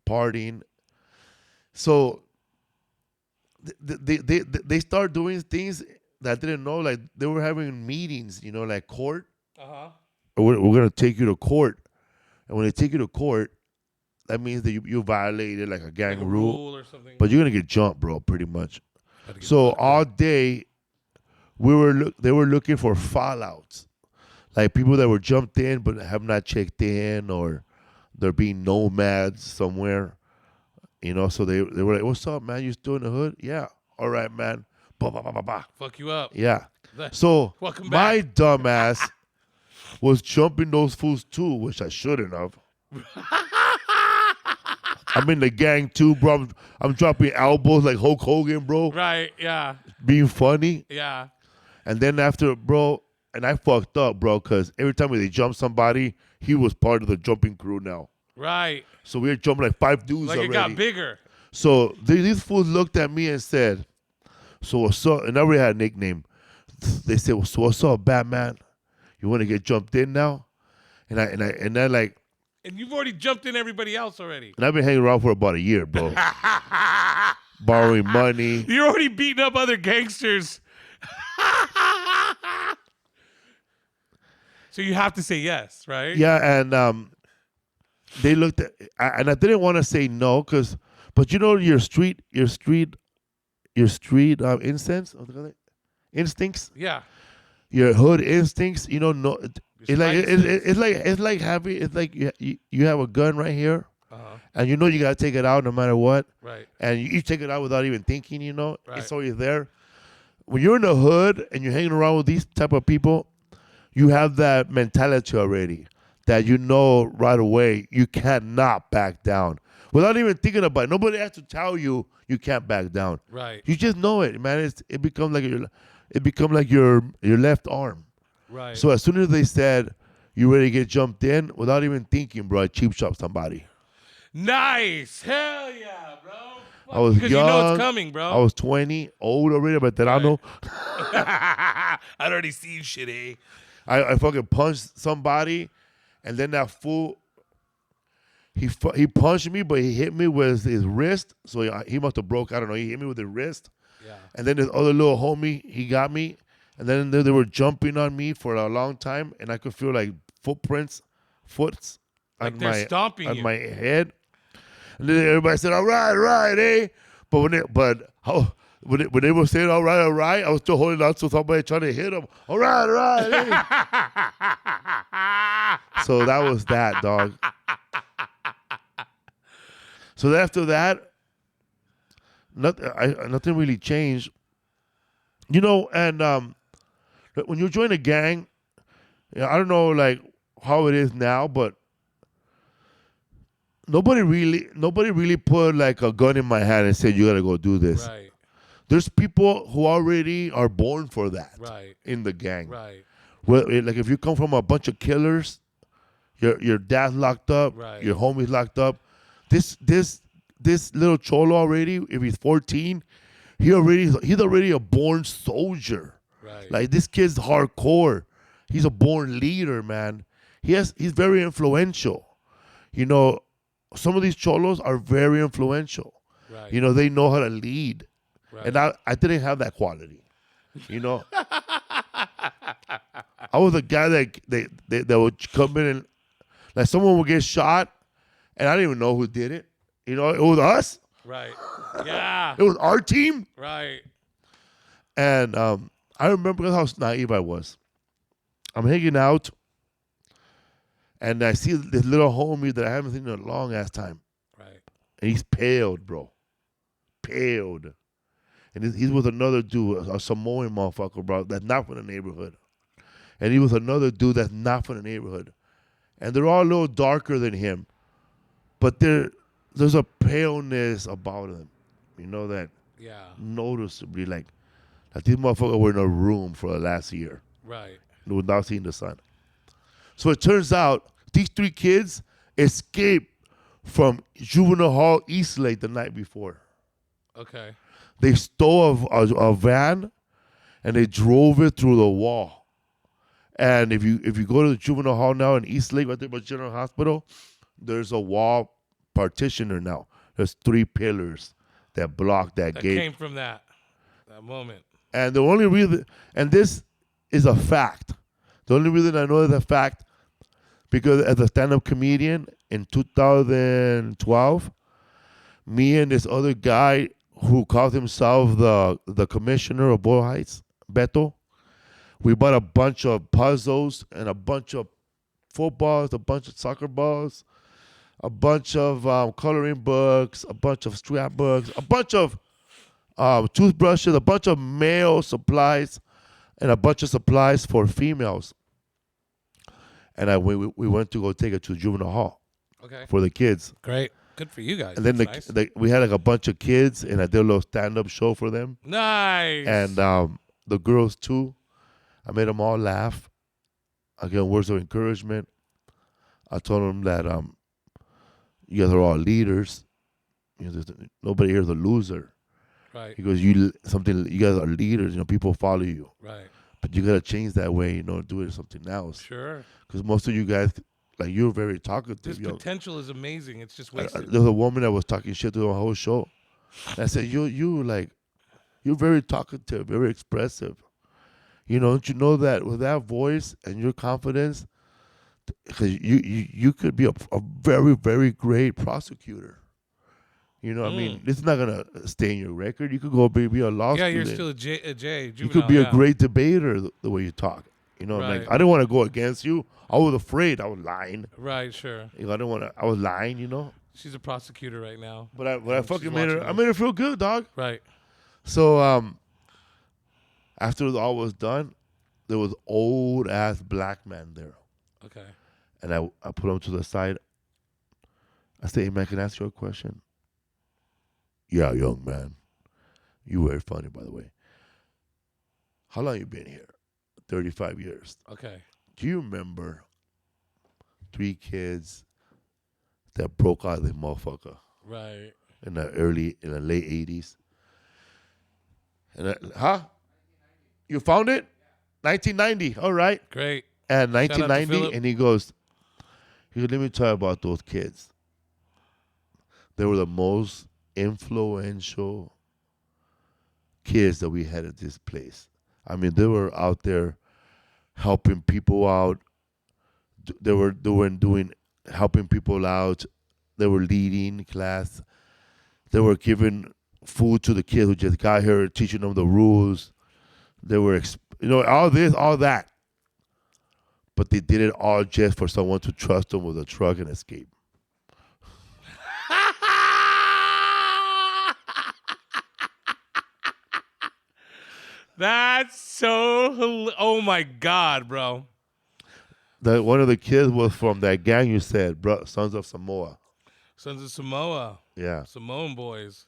partying. So they start doing things that I didn't know. Like they were having meetings, like court. We're gonna take you to court, and when they take you to court, that means that you violated like a gang like a rule or something. But you're gonna get jumped, bro, pretty much. So all day, they were looking for fallouts, like people that were jumped in but have not checked in, or they're being nomads somewhere. So they were like, "What's up, man? You still in the hood?" "Yeah." "All right, man." Bah, bah, bah, bah, bah. Fuck you up. Yeah. So welcome my back. dumbass was jumping those fools too, which I shouldn't have. I'm in the gang too, bro. I'm dropping elbows like Hulk Hogan, bro. Right, yeah. Being funny. Yeah. And then after, bro, and I fucked up, bro, because every time they jump somebody, he was part of the jumping crew now. Right. So we were jumping like 5 dudes like already. It got bigger. So these fools looked at me and said, "So what's up?" And I already had a nickname. They said, "So what's up, Batman? You want to get jumped in now?" And I like. And you've already jumped in everybody else already. And I've been hanging around for about a year, bro. Borrowing money. You're already beating up other gangsters. So you have to say yes, right? Yeah, and they looked at, and I didn't want to say no, but your street instincts. Yeah. Your hood instincts. No, it's like having you have a gun right here, and you gotta take it out no matter what. Right. And you take it out without even thinking. Right. It's already there. When you're in the hood and you're hanging around with these type of people, you have that mentality already that right away you cannot back down without even thinking about it. Nobody has to tell you can't back down. Right. You just know it, man. It becomes like your left arm. Right. So as soon as they said you ready to get jumped in, without even thinking, bro, I cheap shot somebody. Nice. Hell yeah, bro. I was young. Because you know it's coming, bro. I was 20, old already, but then I know. I'd already seen shit, eh? I fucking punched somebody, and then that fool, he punched me, but he hit me with his wrist. So he must have broke. I don't know. He hit me with his wrist. Yeah. And then this other little homie, he got me. And then they were jumping on me for a long time, and I could feel like foots like on they're stomping on you. my head. And then everybody said, all right, eh? But when they were saying all right, I was still holding on to somebody trying to hit them. All right, eh? So that was that, dog. So after that, nothing really changed. And when you join a gang, I don't know like how it is now, but nobody really put like a gun in my hand and said you gotta go do this. Right. There's people who already are born for that. Right. In the gang. Right. Well, like if you come from a bunch of killers, your dad's locked up, right. Your homie's locked up. This little cholo already, if he's 14, he's already a born soldier. Right. Like this kid's hardcore. He's a born leader, man. He's very influential. Some of these cholos are very influential. Right. They know how to lead. Right. And I didn't have that quality. You know, I was a guy that would come in and like someone would get shot, and I didn't even know who did it. You know, it was us. Right. Yeah. It was our team. Right. And I remember how naive I was. I'm hanging out, and I see this little homie that I haven't seen in a long ass time. Right. And he's paled, bro. Paled. And he's with another dude, a Samoan motherfucker, bro, that's not from the neighborhood. And he was another dude that's not from the neighborhood. And they're all a little darker than him. But there's a paleness about them. You know, that noticeably, like these motherfuckers were in a room for the last year. Right. Without seeing the sun. So it turns out these three kids escaped from juvenile hall East Lake the night before. Okay. They stole a van and they drove it through the wall. And if you go to the juvenile hall now in East Lake, right there by General Hospital, there's a wall partitioner now. There's 3 pillars that block that gate. That came from that moment. And the only reason, and this is a fact. The only reason I know is a fact because as a stand-up comedian in 2012, me and this other guy who calls himself the commissioner of Boyle Heights, Beto, we bought a bunch of puzzles and a bunch of footballs, a bunch of soccer balls, a bunch of coloring books, a bunch of scrapbooks, a bunch of toothbrushes, a bunch of male supplies, and a bunch of supplies for females. And we went to go take it to juvenile hall for the kids. Great. Good for you guys. And then nice. we had like a bunch of kids, and I did a little stand-up show for them. Nice. And the girls too. I made them all laugh. I gave them words of encouragement. I told them that you guys are all leaders. You know, nobody here is a loser. Right. He goes, you guys are leaders. You know, people follow you. Right. But you gotta change that way. You know, do it something else. Sure. Because most of you guys, like, you're very talkative. This potential is amazing. It's just wasted. There was a woman that was talking shit through the whole show. And I said, you're very talkative, very expressive. You know, don't you know that with that voice and your confidence, because you could be a very, very great prosecutor. You know what I mean? This is not going to stay in your record. You could go be a law student. Yeah, you're still a J, juvenile. You could be a great debater the way you talk. You know, right. like, I didn't want to go against you. I was afraid. I was lying. Right, sure. You know, I was lying, you know. She's a prosecutor right now. But I fucking made her feel good, dog. Right. So after all was done, there was old ass black man there. Okay. And I put him to the side. I said, hey man, can I ask you a question? Yeah, young man. You very funny, by the way. How long you been here? 35 years. Okay. Do you remember 3 kids that broke out of this motherfucker? Right. In the late 80s? And You found it? 1990. All right. Great. And 1990, and he goes, let me tell you about those kids. They were the most influential kids that we had at this place. I mean, they were out there helping people out. They were helping people out. They were leading class. They were giving food to the kids who just got here, teaching them the rules. They were, all this, all that. But they did it all just for someone to trust them with a truck and escape. That's so... Oh, my God, bro. One of the kids was from that gang you said, Sons of Samoa. Sons of Samoa. Yeah. Samoan boys.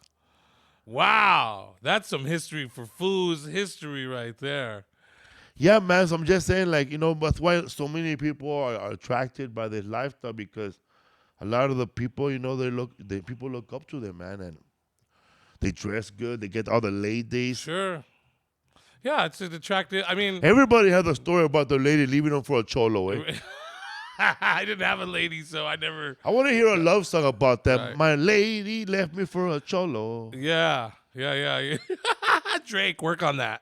Wow. That's some history for Foos history right there. Yeah, man. So I'm just saying, that's why so many people are attracted by this lifestyle, because a lot of the people, people look up to them, man, and they dress good. They get all the ladies. Sure. Yeah, it's attractive. I mean, everybody has a story about the lady leaving them for a cholo, eh? I didn't have a lady, so I never. I want to hear a love song about that. Right. My lady left me for a cholo. Yeah. Yeah. Drake, work on that.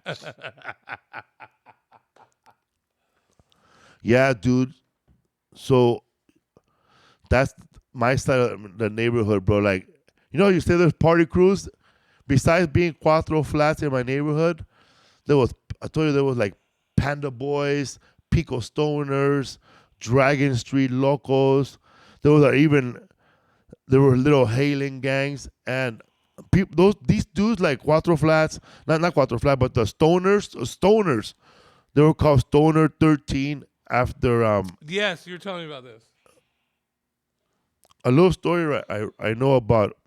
Yeah, dude. So that's my side of the neighborhood, bro. Like, you say there's party crews. Besides being Cuatro Flats in my neighborhood, I told you there was like Panda Boys, Pico Stoners, Dragon Street Locos. There were little hailing gangs, and these dudes like Cuatro Flats, not Cuatro Flats, but the stoners. They were called Stoner 13 after Yes, you're telling me about this. a little story I know about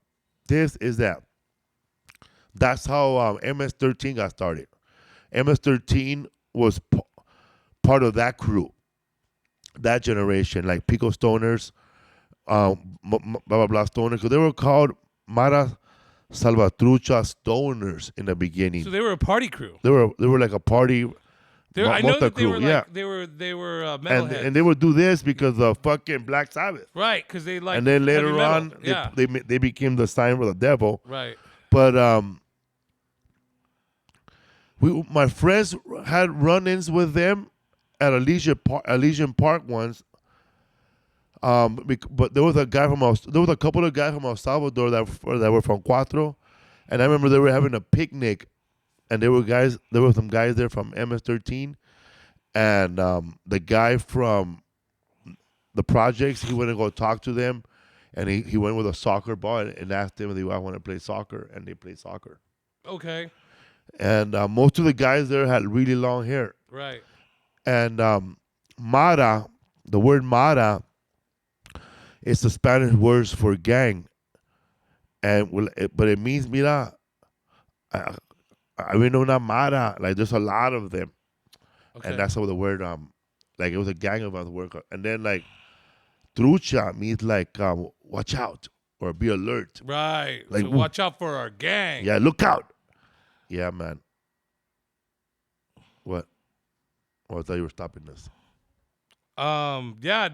this is that's how MS-13 got started. MS-13 was part of that crew, that generation, like Pico Stoners, blah blah blah Stoners, because they were called Mara Salvatrucha Stoners in the beginning. So they were a party crew. They were like a party. I know that crew, they were metalheads. and they would do this because of fucking Black Sabbath. Right, because they like. And then later heavy metal. on, yeah. they became the sign for the devil. Right. But my friends had run-ins with them at Elysian Park once. But there was a couple of guys from El Salvador that were from Cuatro, and I remember they were having a picnic, and there were some guys there from MS-13, and the guy from the projects, he went to go talk to them, and he went with a soccer ball and asked them if they want to play soccer, and they played soccer. Okay. And most of the guys there had really long hair. Right. And Mara, the word Mara, is the Spanish words for gang. But it means, mira, I mean, no, not Mara. Like, there's a lot of them. Okay. And that's how the word, like, it was a gang of us work. And then, like, trucha means, like, watch out or be alert. Right. Like, so watch out for our gang. Yeah, look out. Yeah, man. What? Oh, I thought you were stopping this. Yeah.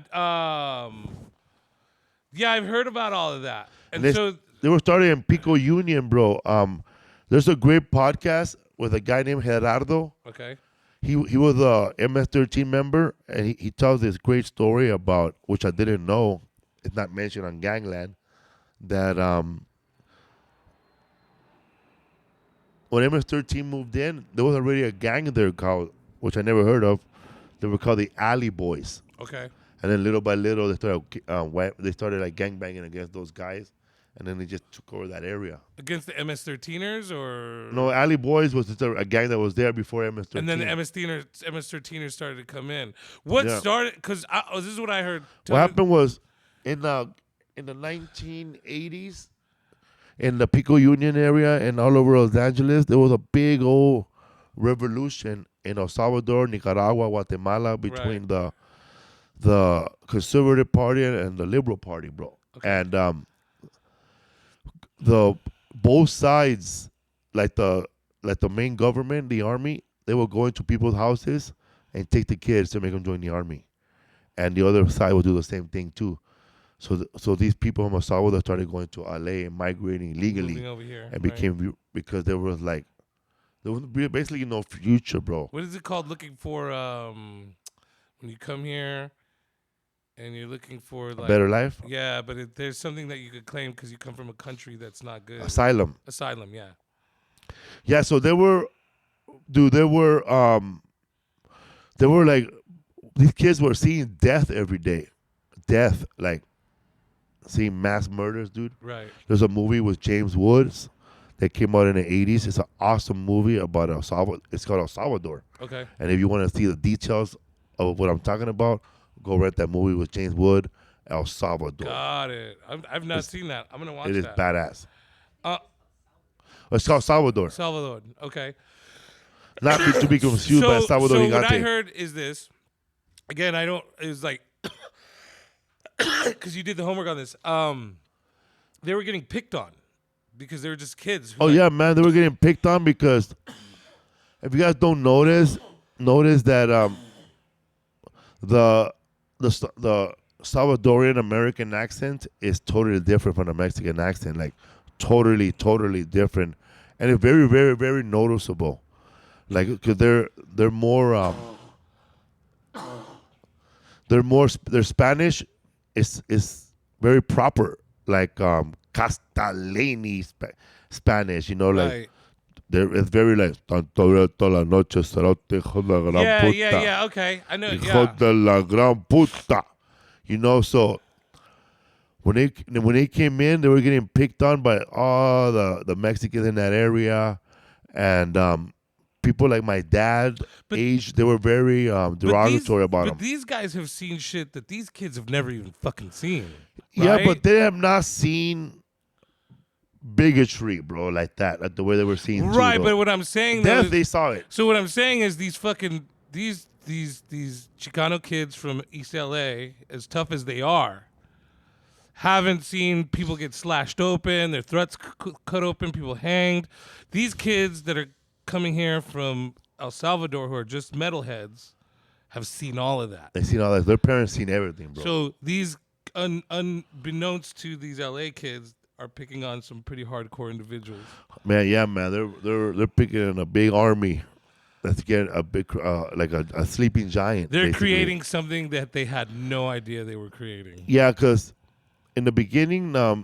Yeah, I've heard about all of that. And so they were started in Pico Union, bro. There's a great podcast with a guy named Gerardo. Okay. He was a MS-13 member, and he tells this great story about, which I didn't know, it's not mentioned on Gangland, that when MS-13 moved in, there was already a gang there called, which I never heard of. They were called the Alley Boys. Okay. And then little by little, they started like gangbanging against those guys, and then they just took over that area. Against the MS-13ers, or no? Alley Boys was just a gang that was there before MS-13. And then the MS-13ers started to come in. What started? Because this is what I heard. What happened was in the 1980s, in the Pico Union area and all over Los Angeles, there was a big old revolution in El Salvador, Nicaragua, Guatemala between the conservative party and the liberal party, bro. Okay. And the both sides, like the main government, the army, they will go into people's houses and take the kids to make them join the army, and the other side will do the same thing too. So these people from El Salvador started going to LA and migrating legally, over here, and became because there was basically no future, bro. What is it called? Looking for when you come here. And you're looking for like a better life? Yeah, but there's something that you could claim because you come from a country that's not good. Asylum, yeah. Yeah, so they were like, these kids were seeing death every day. Death, like seeing mass murders, dude. Right. There's a movie with James Woods that came out in the 80s. It's an awesome movie about El Salvador. It's called El Salvador. Okay. And if you want to see the details of what I'm talking about, go rent that movie with James Wood, El Salvador. Got it. I've not seen that. I'm gonna watch that. It is badass. It's called Salvador. Salvador. Okay. Not to be confused by Salvador Gigante. So what I heard is this. Again, I don't. It was like because you did the homework on this. They were getting picked on because they were just kids. Yeah, man, they were getting picked on because if you guys don't notice that the Salvadorian American accent is totally different from the Mexican accent, like totally different. and it's very, very, very noticeable. Like, because they're more their Spanish is very proper, like Castellani Spanish. You know, like Right. it's very like tanto toda la noche cerote, hijo de la gran Yeah, puta, yeah, yeah. Okay, I know. hijo Yeah. de la gran puta. You know, so when they came in, they were getting picked on by all the Mexicans in that area, and people like my dad But- age, they were very derogatory about but them. these guys have seen shit that these kids have never even fucking seen. Yeah, right? but they have not seen bigotry, bro, like that, like the way they were seeing. Right, too, but though. what I'm saying though, Death, is- they saw it. so what I'm saying is these fucking these Chicano kids from East LA, as tough as they are, haven't seen people get slashed open, their throats cut open, people hanged. These kids that are coming here from El Salvador who are just metalheads have seen all of that. They seen all that. Their parents seen everything, bro. So these unbeknownst to these LA kids are picking on some pretty hardcore individuals. Man, yeah, man, they're picking a big army. That's getting a big like a sleeping giant. They're basically. creating something that they had no idea they were creating. Yeah, because in the beginning, there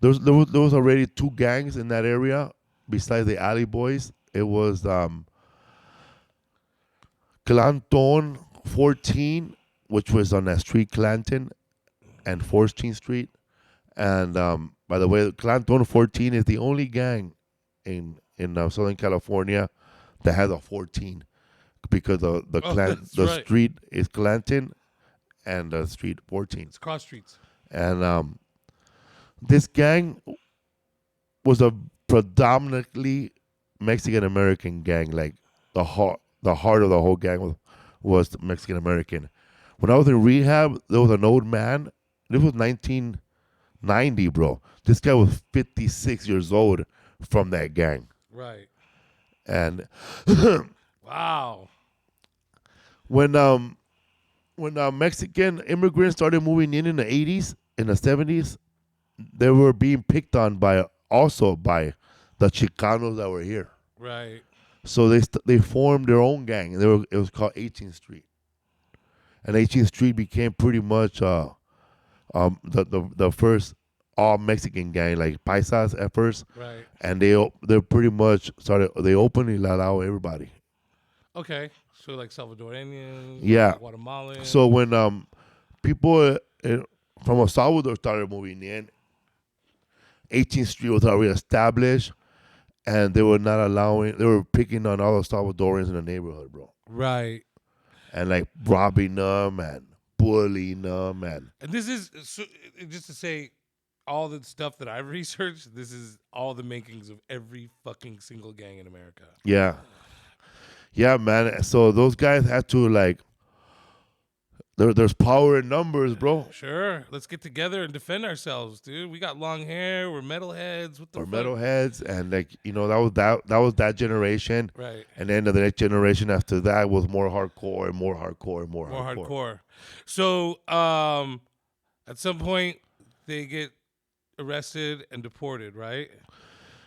was already two gangs in that area besides the Alley Boys. It was Clanton 14, which was on that street Clanton and 14th Street. And by the way, Clanton 14 is the only gang in Southern California that has a 14, because the that's the right. street is Clanton and the street 14. It's cross streets. And this gang was a predominantly Mexican American gang. Like the heart of the whole gang was Mexican American. When I was in rehab, there was an old man. This was 1990, bro. This guy was 56 years old from that gang. Right. And Wow. when Mexican immigrants started moving in the 80s, in the 70s, they were being picked on by the Chicanos that were here. Right. So they formed their own gang. It was called 18th Street, and 18th Street became pretty much the first all Mexican gang, like Paisas at first, Right. and they pretty much started. They openly allow everybody. Okay. So like Salvadorians, Yeah. Guatemalans. So when people from El Salvador started moving in, 18th Street was already established, and they were not allowing. They were picking on all the Salvadorians in the neighborhood, bro, right. and like robbing them and bullying them, and And this is so, just to say all the stuff that I've researched, this is all the makings of every fucking single gang in America. yeah, man. So those guys had to like. There's power in numbers, bro. Sure. Let's get together and defend ourselves, dude. We got long hair. We're metalheads. What the Or fuck? metalheads, and like that was that generation. Right. And then the next generation after that was more hardcore and more hardcore and more Hardcore. So, at some point, they get arrested and deported, right?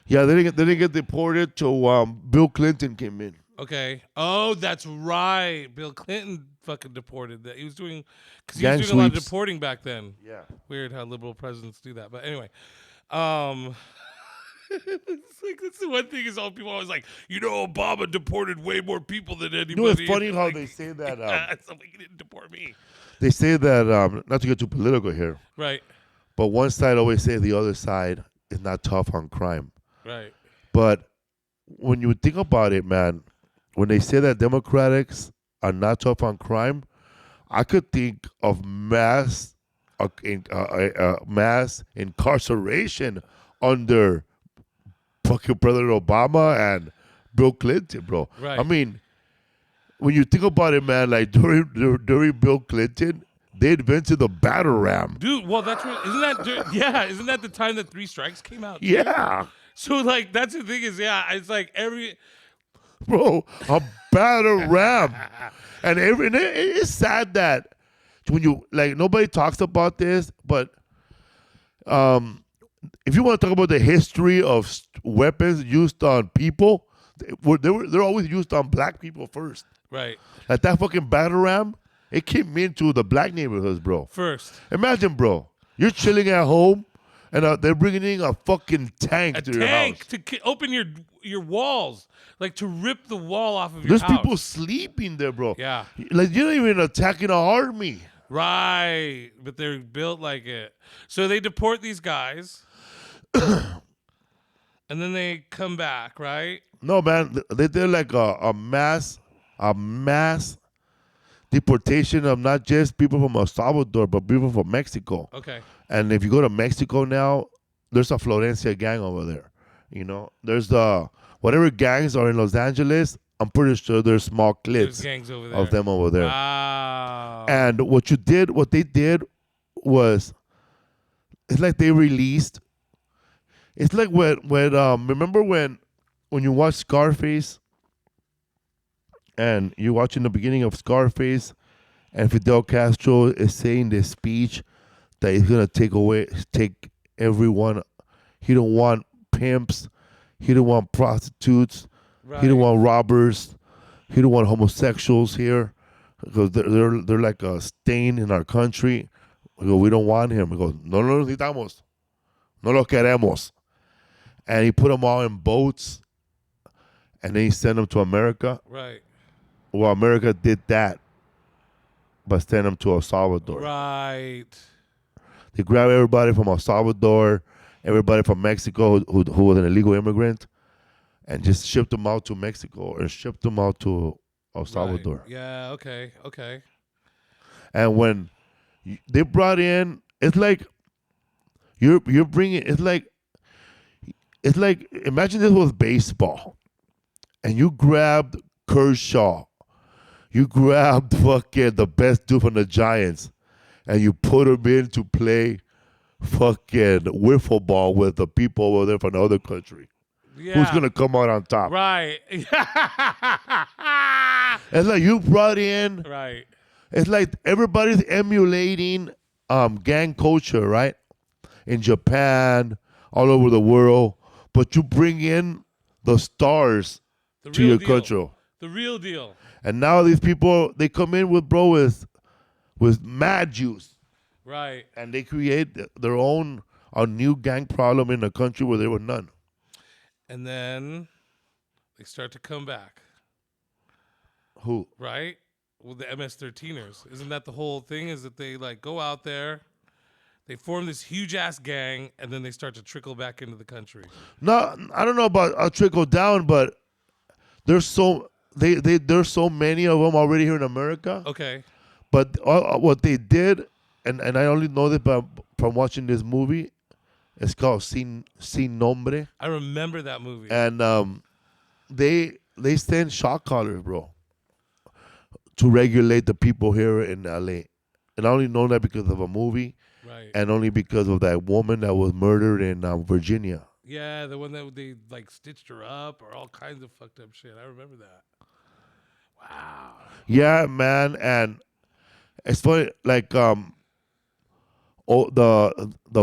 Yeah, they didn't get deported till Bill Clinton came in. Okay. Oh, that's right. Bill Clinton fucking deported that. He was doing because he Gang was doing a lot of sweeps. deporting back then. Yeah. Weird how liberal presidents do that. But anyway, it's like that's the one thing is all people always like. Obama deported way more people than anybody. You know, it's funny how Like, they say that. somebody didn't deport me. They say that not to get too political here, Right. but one side always says the other side is not tough on crime. Right. But when you think about it, man, when they say that Democrats are not tough on crime, I could think of mass incarceration under fucking President Obama and Bill Clinton, bro. Right. I mean, when you think about it, man, like during Bill Clinton, they invented the battle ram. Dude, well, that's what isn't that the time that Three Strikes came out? too? Yeah, So like that's the thing is it's like every bro, a battle ram, and it's sad that when you like nobody talks about this, but if you want to talk about the history of weapons used on people, they're always used on black people first. Right. Like that fucking battle ram, it came into the black neighborhoods, bro. First. Imagine, bro, you're chilling at home, and they're bringing in a fucking tank to your house. To open your walls, like to rip the wall off of your There's house. people sleeping there, bro. Yeah. Like you're not even attacking an army. Right, but they're built like it. So they deport these guys, and then they come back, right? No, man, they did like a mass deportation of not just people from El Salvador, but people from Mexico. Okay. And if you go to Mexico now, there's a Florencia gang over there. You know, there's whatever gangs are in Los Angeles. I'm pretty sure there's small clips gangs over there. of them over there. Wow. And what they did was, it's like they released. It's like when remember when you watch Scarface, and you're watching the beginning of Scarface, and Fidel Castro is saying this speech that he's gonna take everyone. He don't want pimps. He don't want prostitutes. Right. He don't want robbers. He don't want homosexuals here because they're like a stain in our country. We go, we don't want him. He goes, no lo necesitamos, no lo queremos, and he put them all in boats, and then he sent them to America. Right. Well, America did that, but sent them to El Salvador. Right. They grabbed everybody from El Salvador, everybody from Mexico who was an illegal immigrant, and just shipped them out to Mexico or shipped them out to El Salvador. Right. Yeah. Okay. Okay. And when they brought in, it's like you're bringing. It's like imagine this was baseball, and you grabbed Kershaw, you grabbed fucking the best dude from the Giants, and you put him in to play fucking wiffle ball with the people over there from the other country. Yeah. Who's gonna come out on top? Right. It's like you brought in. Right. It's like everybody's emulating gang culture, right? In Japan, all over the world, but you bring in the stars to your country. The real deal. And now these people, they come in with mad juice. Right. And they create their own a new gang problem in a country where there were none. And then they start to come back. Who? Right? Well, the MS-13ers. Isn't that the whole thing? Is that they like go out there, they form this huge ass gang, and then they start to trickle back into the country. No, I don't know about a trickle down, but there's so there's so many of them already here in America. Okay. But what they did, and I only know this from watching this movie, it's called Sin Nombre. I remember that movie. And they send shot callers, bro, to regulate the people here in LA. And I only know that because of a movie, right? And only because of that woman that was murdered in Virginia. Yeah, the one that they like stitched her up or all kinds of fucked up shit. I remember that. Wow. Yeah, man, and it's funny, like the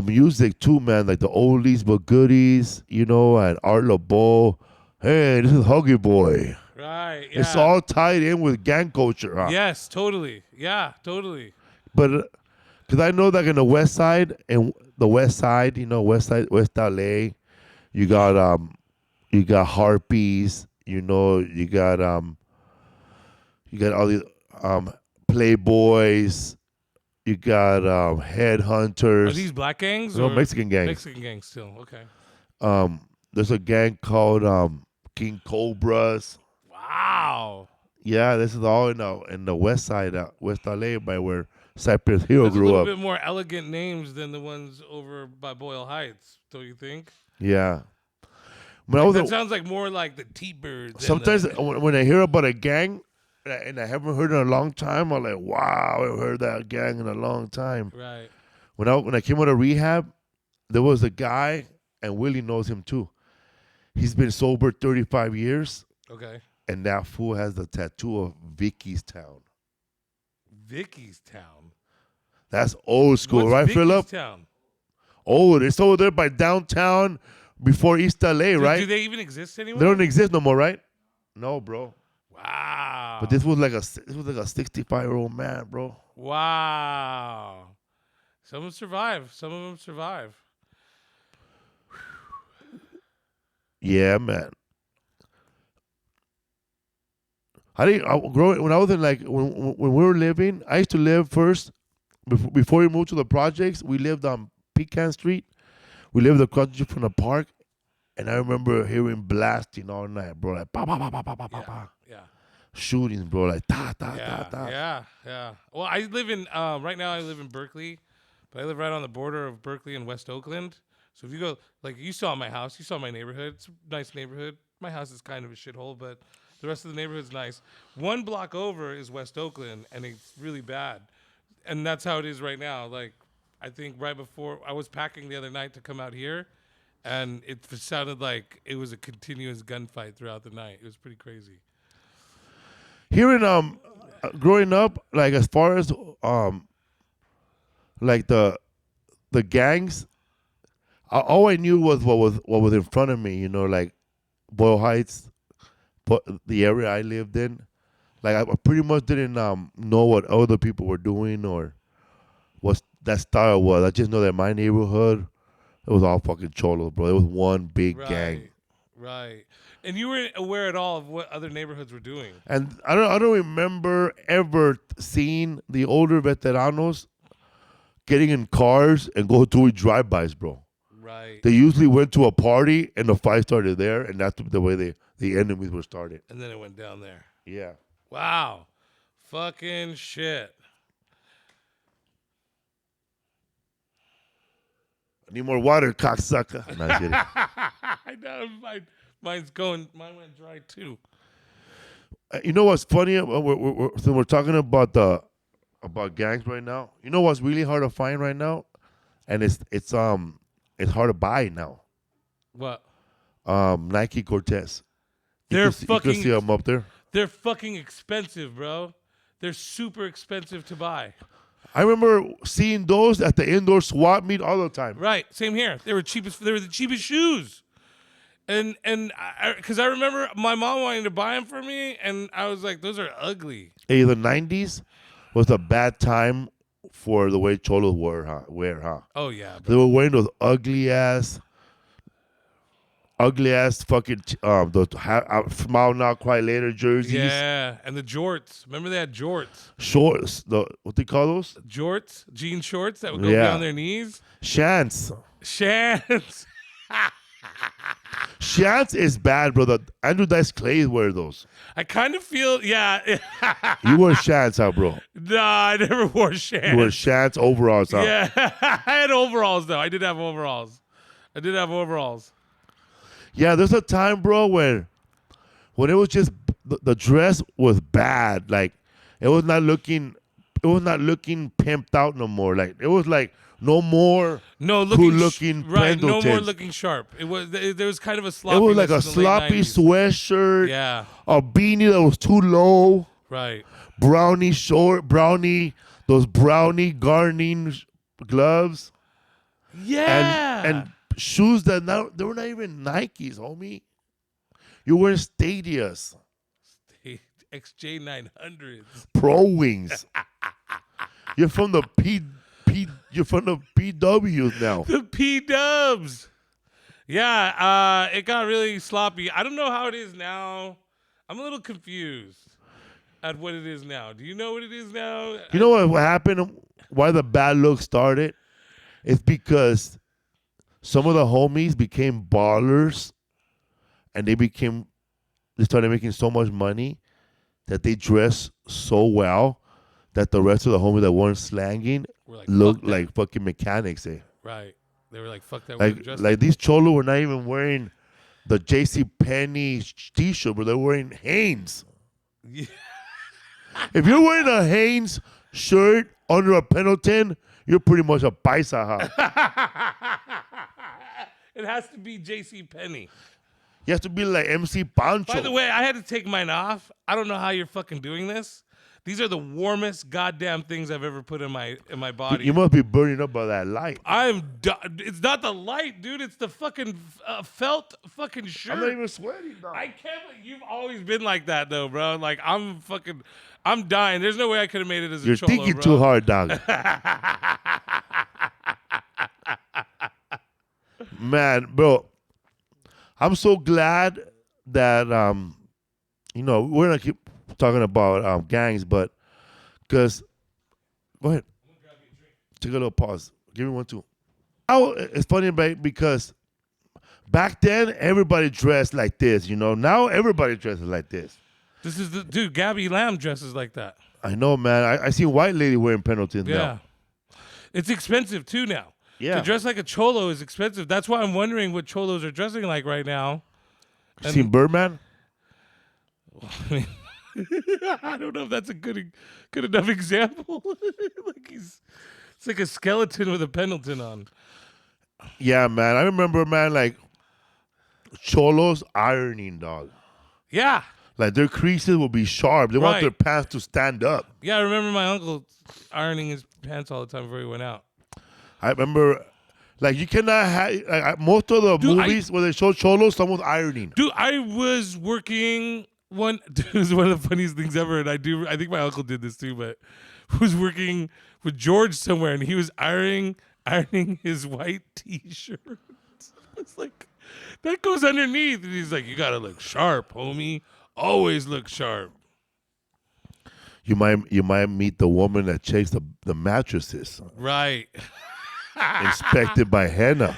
music too, man, like the oldies but goodies, you know, and Art LeBeau. Hey, this is Huggy Boy. Right. Yeah. It's all tied in with gang culture, huh? Yes, totally. Yeah, totally. But because I know that in the West Side, you know, West LA, you got Harpies, you know, you got all these Playboys, you got Headhunters. Are these black gangs? No, or Mexican gangs. Mexican gangs still. Okay. There's a gang called King Cobras. Wow. Yeah, this is all in the West Side, West LA, by where Cypress Hill grew a little up. bit more elegant names than the ones over by Boyle Heights, don't you think? Yeah. That sounds like more like the T-Birds. Sometimes when I hear about a gang and I haven't heard it in a long time, I'm like, wow, I haven't heard that gang in a long time. Right. When I came out of rehab, there was a guy, and Willie knows him too. He's been sober 35 years. Okay. And that fool has the tattoo of Vicky's Town. Vicky's Town. That's old school, What's right, Vicky's Philip? Town? Oh, it's over there by downtown before East LA, right? Do they even exist anymore? They don't exist no more, right? No, bro. Wow. But this was like a 65-year-old man, bro. Wow. Some of them survive. Some of them survive. Yeah, man. When I was in like when we were living, I used to live first before we moved to the projects. We lived on Pecan Street. We lived across the street from the park, and I remember hearing blasting all night, bro. Like pa pa pa pa pa pa pa pa. Yeah. Shootings, bro. Like ta ta Yeah. ta ta. Yeah. Well, I live in right now. I live in Berkeley, but I live right on the border of Berkeley and West Oakland. So if you go, like you saw my house, you saw my neighborhood. It's a nice neighborhood. My house is kind of a shithole, but the rest of the neighborhood's nice. One block over is West Oakland, and it's really bad. And that's how it is right now. Like, I think right before I was packing the other night to come out here, and it sounded like it was a continuous gunfight throughout the night. It was pretty crazy. Here in growing up, like as far as like the gangs, all I knew was what was in front of me. You know, like Boyle Heights, but the area I lived in. Like I pretty much didn't know what other people were doing or what that style was. I just know that my neighborhood, it was all fucking cholos, bro. It was one big gang. Right. And you weren't aware at all of what other neighborhoods were doing. And I don't remember ever seeing the older veteranos getting in cars and go doing drive-bys, bro. Right. They usually went to a party and the fight started there, and that's the way the enemies were started. And then it went down there. Yeah. Wow. Fucking shit. I need more water, cocksucker. No, I'm kidding. I know. Mine went dry too. You know what's funny? We're talking about about gangs right now. You know what's really hard to find right now, and it's hard to buy now. What? Nike Cortez. You can see them up there. They're fucking expensive, bro. They're super expensive to buy. I remember seeing those at the indoor swap meet all the time. Right. Same here. They were the cheapest shoes. And because I remember my mom wanting to buy them for me, and I was like, those are ugly. Hey, the 90s was a bad time for the way cholos wear, huh? Oh, yeah. They were wearing those ugly ass fucking smile now, cry later jerseys. Yeah, and the jorts. Remember they had jorts. Shorts, what they call those? Jorts, jean shorts that would go down their knees. Shants. Shants is bad, brother. Andrew Dice Clay wear those. I kind of feel, yeah. You wear shants, huh, bro? Nah, I never wore shants. You wear shants, overalls, huh? Yeah, I had overalls, though. I did have overalls. Yeah, there's a time, bro, when it was just the dress was bad. Like it was not looking pimped out no more. Like it was like no more cool looking right, Pendletons. No more looking sharp. There was kind of a sloppy. It was like a sloppy sweatshirt. Yeah. A beanie that was too low. Right. Those brownie gardening gloves. Yeah. And shoes they were not even Nikes, homie. You were Stadias. XJ900s. Pro Wings. You're from the you're from the PWs now. The P-dubs. Yeah, it got really sloppy. I don't know how it is now. I'm a little confused at what it is now. Do you know what it is now? You know what happened? Why the bad look started? It's because some of the homies became ballers, and they started making so much money that they dressed so well that the rest of the homies that weren't slanging looked like fucking mechanics. Right. They were like, fuck that. Like these cholos were not even wearing the J.C. Penney t-shirt, but they're wearing Hanes. Yeah. If you're wearing a Hanes shirt under a Pendleton, you're pretty much a paisa, huh? It has to be J.C. Penney. You have to be like MC Pancho. By the way, I had to take mine off. I don't know how you're fucking doing this. These are the warmest goddamn things I've ever put in my body. You must be burning up by that light. It's not the light, dude. It's the fucking felt fucking shirt. I'm not even sweating, dog. I can't. You've always been like that, though, bro. Like I'm dying. There's no way I could have made it as a You're cholo, thinking bro. too hard, dog. Man, bro, I'm so glad that we're gonna keep talking about gangs, but because go ahead, take a little pause. Give me one too. Now it's funny, right? Because back then everybody dressed like this, Now everybody dresses like this. This is the dude. Gabby Lamb dresses like that. I know, man. I see a white lady wearing Pendletons Yeah, now. it's expensive too now. Yeah. To dress like a cholo is expensive. That's why I'm wondering what cholos are dressing like right now. You seen Birdman? I don't know if that's a good enough example. It's like a skeleton with a Pendleton on. Yeah, man. I remember, man, like cholos ironing, dog. Yeah. Like their creases will be sharp. They want Right. their pants to stand up. Yeah, I remember my uncle ironing his pants all the time before he went out. I remember, like, you cannot have most of the movies where they show cholos, someone's ironing. Dude, I was working it was one of the funniest things ever, and I think my uncle did this too, but was working with George somewhere, and he was ironing his white T-shirt. It's like, that goes underneath, and he's like, you gotta look sharp, homie. Always look sharp. You might meet the woman that checks the mattresses, Right. inspected by henna.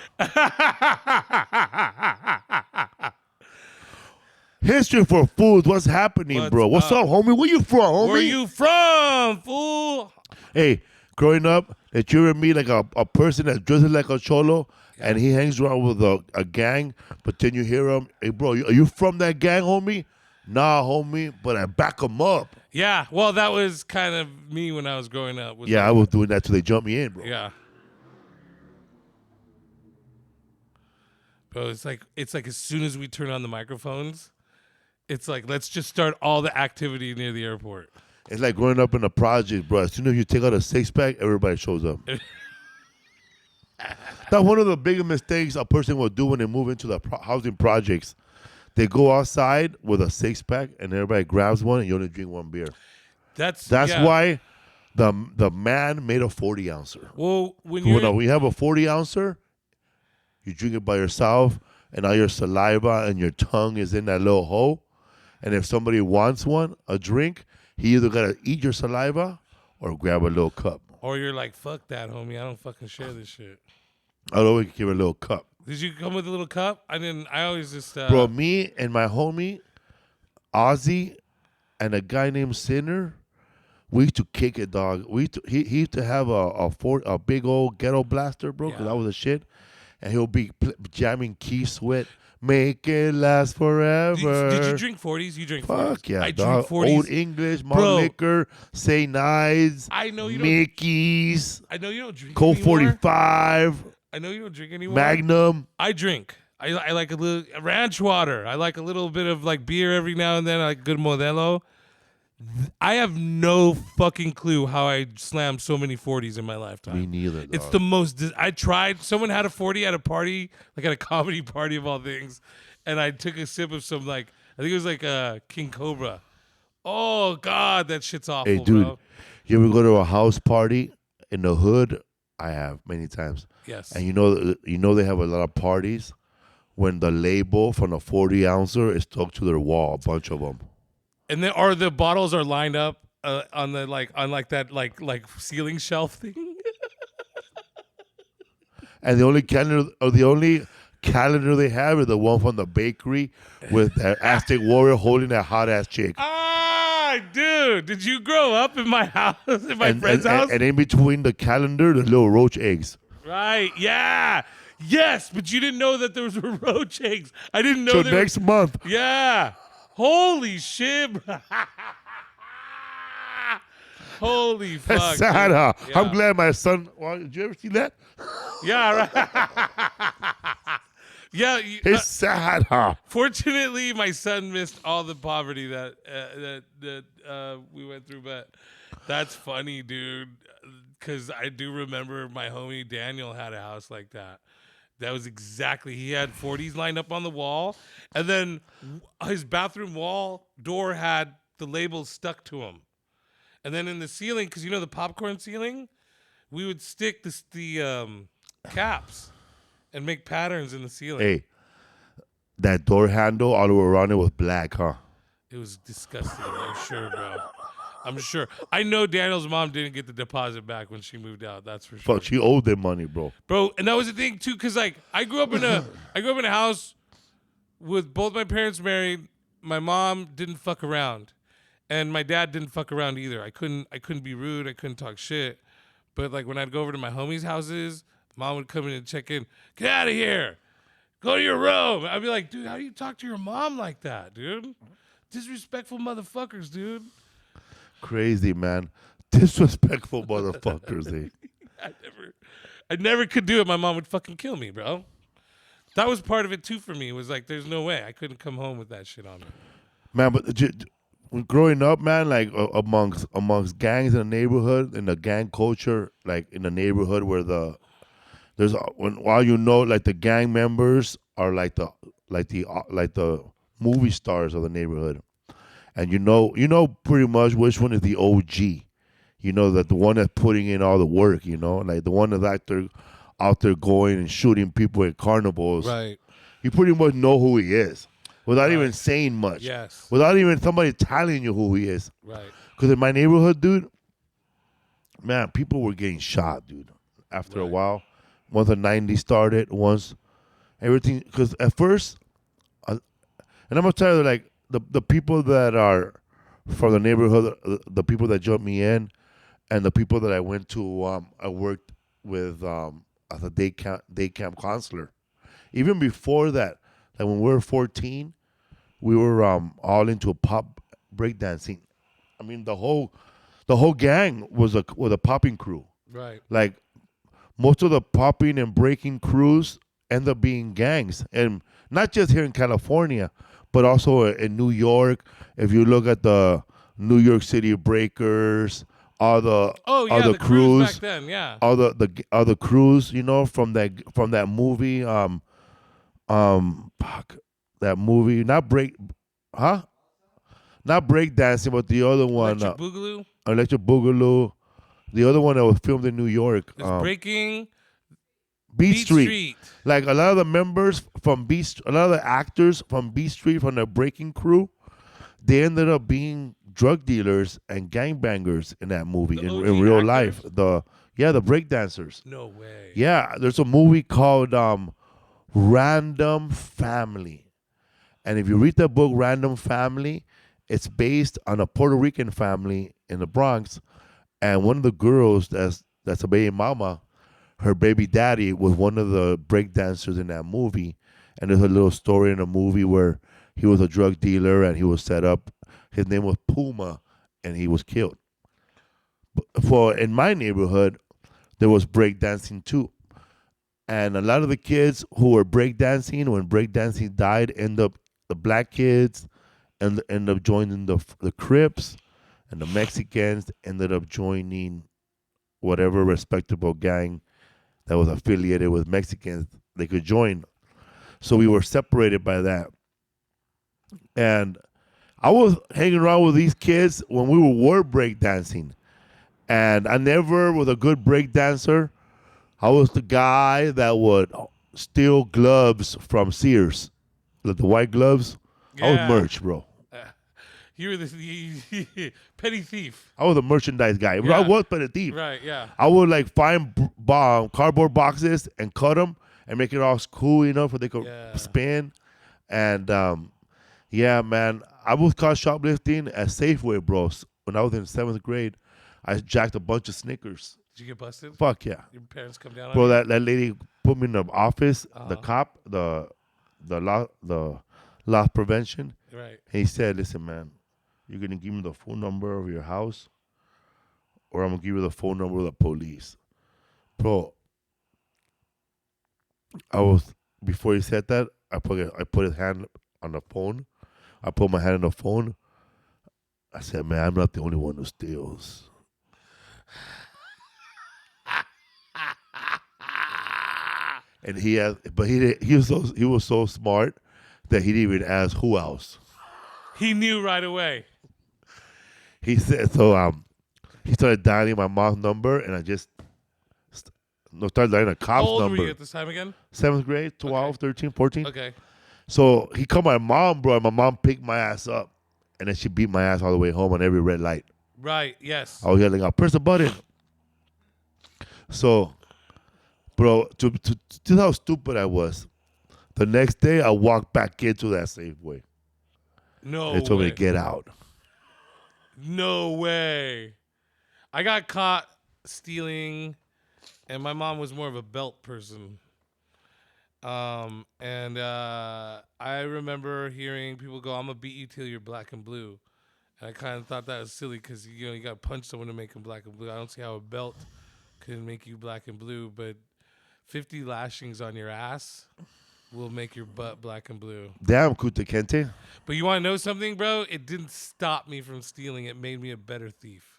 History for fools. What's happening, bro? What's up, homie? Where you from, homie? Where you from, fool? Hey, growing up, did you ever meet like a person that dresses like a cholo and he hangs around with a gang, but then you hear him, hey, bro, are you from that gang, homie? Nah, homie, but I back him up. Yeah, well, that was kind of me when I was growing up. Yeah, I was doing that till they jumped me in, bro. Yeah. Bro, it's like as soon as we turn on the microphones, it's like, let's just start all the activity near the airport. It's like growing up in a project, bro. As soon as you take out a six-pack, everybody shows up. That's one of the biggest mistakes a person will do when they move into the housing projects. They go outside with a six-pack, and everybody grabs one, and you only drink one beer. That's why the man made a 40-ouncer. Well, when you have a 40-ouncer, you drink it by yourself, and all your saliva and your tongue is in that little hole. And if somebody wants a drink, he either got to eat your saliva or grab a little cup. Or you're like, fuck that, homie. I don't fucking share this shit. I'd always give a little cup. Did you come with a little cup? I didn't. I always just... Bro, me and my homie, Ozzy, and a guy named Sinner, we used to kick it, dog. He used to have a big old ghetto blaster, bro, because that was the shit. And he'll be jamming Key Sweat. Make it last forever. Did you drink 40s? You drink 40s? Fuck yeah, I dog. drink 40s. Old English, malt liquor, Say Nice, I know you Mickey's, I know you don't drink Colt anymore. 45, I know you don't drink anymore. Magnum. I drink. I like a little ranch water. I like a little bit of like beer every now and then. I like good Modelo. I have no fucking clue how I slammed so many 40s in my lifetime. Me neither, dog. It's the most... I tried... Someone had a 40 at a party, like at a comedy party of all things, and I took a sip of some, like... I think it was like a King Cobra. Oh, God, that shit's awful, Hey, dude, bro. you ever go to a house party in the hood? I have many times. Yes. And you know they have a lot of parties when the label from the 40-ouncer is stuck to their wall, a bunch of them. And then, or the bottles are lined up on that ceiling shelf thing. And the only calendar they have is the one from the bakery with the Aztec warrior holding that hot ass chick. Ah, dude, did you grow up in my house, in my friend's house? And in between the calendar, the little roach eggs. Right, yeah. Yes, but you didn't know that there was roach eggs. I didn't know So next month. Yeah. Holy shit, bro. Holy fuck. Santa. Yeah. I'm glad my son. Well, did you ever see that? Yeah, right. Yeah, It's sad, huh? fortunately, my son missed all the poverty that we went through, but that's funny, dude. Because I do remember my homie Daniel had a house like that. That was exactly. He had 40s lined up on the wall, and then his bathroom wall door had the labels stuck to him. And then in the ceiling, because you know the popcorn ceiling, we would stick the caps and make patterns in the ceiling. Hey, that door handle all the way around it was black, huh? It was disgusting. I'm sure, bro. I'm sure. I know Daniel's mom didn't get the deposit back when she moved out. That's for sure, Fuck, she owed them money, bro. bro. And that was the thing too, because like I grew up in a house with both my parents married. My mom didn't fuck around, and my dad didn't fuck around either. I couldn't be rude. I couldn't talk shit. But like when I'd go over to my homies' houses, mom would come in and check in. Get out of here. Go to your room. I'd be like, dude, how do you talk to your mom like that, dude? Disrespectful motherfuckers, dude. Crazy, man. Disrespectful motherfuckers, eh? I never could do it. My mom would fucking kill me, bro. That was part of it too for me. It was like, there's no way I couldn't come home with that shit on me. Man, but when growing up, man, like amongst gangs in the neighborhood, in the gang culture, like in the neighborhood where while you know, like the gang members are like the movie stars of the neighborhood, and you know pretty much which one is the OG. You know that the one that's putting in all the work. You know, like the one that's out there going and shooting people at carnivals. Right. You pretty much know who he is without Right. even saying much. Yes. Without even somebody telling you who he is. Right. Because in my neighborhood, dude, man, people were getting shot, dude. After a Right. while, once the '90s started, once everything, because at first, and I'm gonna tell you, like the people that are from the neighborhood, the people that jumped me in, and the people that I went to, I worked with as a day camp counselor. Even before that, like when we were 14, we were all into pop breakdancing. I mean, the whole gang was a popping crew. Right. Like most of the popping and breaking crews end up being gangs, and not just here in California, but also in New York. If you look at the New York City Breakers, all the the crews back then, yeah. all the other crews, you know, from that movie, fuck, that movie, not break dancing, but the other one, Electric Boogaloo. Electric Boogaloo, the other one that was filmed in New York, There's Breaking. Beat Street. Like a lot of the members from a lot of the actors from Beat Street, from the breaking crew, they ended up being drug dealers and gangbangers in that movie in real life. The breakdancers. No way. Yeah, there's a movie called Random Family, and if you read the book Random Family, it's based on a Puerto Rican family in the Bronx, and one of the girls that's a baby mama, her baby daddy was one of the breakdancers in that movie, and there's a little story in the movie where he was a drug dealer and he was set up. His name was Puma, and he was killed. But in my neighborhood, there was breakdancing too. And a lot of the kids who were breakdancing, when breakdancing died, the black kids end up joining the Crips, and the Mexicans ended up joining whatever respectable gang that was affiliated with Mexicans they could join. So we were separated by that. And I was hanging around with these kids when we were breakdancing. And I never was a good breakdancer. I was the guy that would steal gloves from Sears, like the white gloves. Yeah. I was merch, bro. You were the petty thief. I was a merchandise guy. Yeah. I was petty thief. Right, yeah. I would like find cardboard boxes and cut them and make it all cool, you know, so they could spin. And yeah, man, I was caught shoplifting at Safeway, bros. When I was in 7th grade, I jacked a bunch of Snickers. Did you get busted? Fuck yeah. Your parents come down on Bro, you? that lady put me in the office, the cop, the loss prevention. Right. He said, listen, man, you're going to give me the phone number of your house, or I'm going to give you the phone number of the police. Bro, I was before he said that, I put his hand on the phone. I put my hand on the phone. I said, man, I'm not the only one who steals. And he was so smart that he didn't even ask who else. He knew right away. He said so. He started dialing my mom's number, and I just started dialing a cop's How old number. were you at this time again? 7th grade, 12, 13, 14. Okay. So he called my mom, bro, and my mom picked my ass up, and then she beat my ass all the way home on every red light. Right. Yes. I was yelling out, press the button. So, bro, to how stupid I was. The next day, I walked back into that Safeway. No. They told way. me to get out. No way. I got caught stealing, and my mom was more of a belt person. And I remember hearing people go, "I'm gonna beat you till you're black and blue," and I kind of thought that was silly because you got to punch someone to make them black and blue. I don't see how a belt could make you black and blue, but 50 lashings on your ass will make your butt black and blue. Damn, Kuta Kente. But you want to know something, bro? It didn't stop me from stealing. It made me a better thief.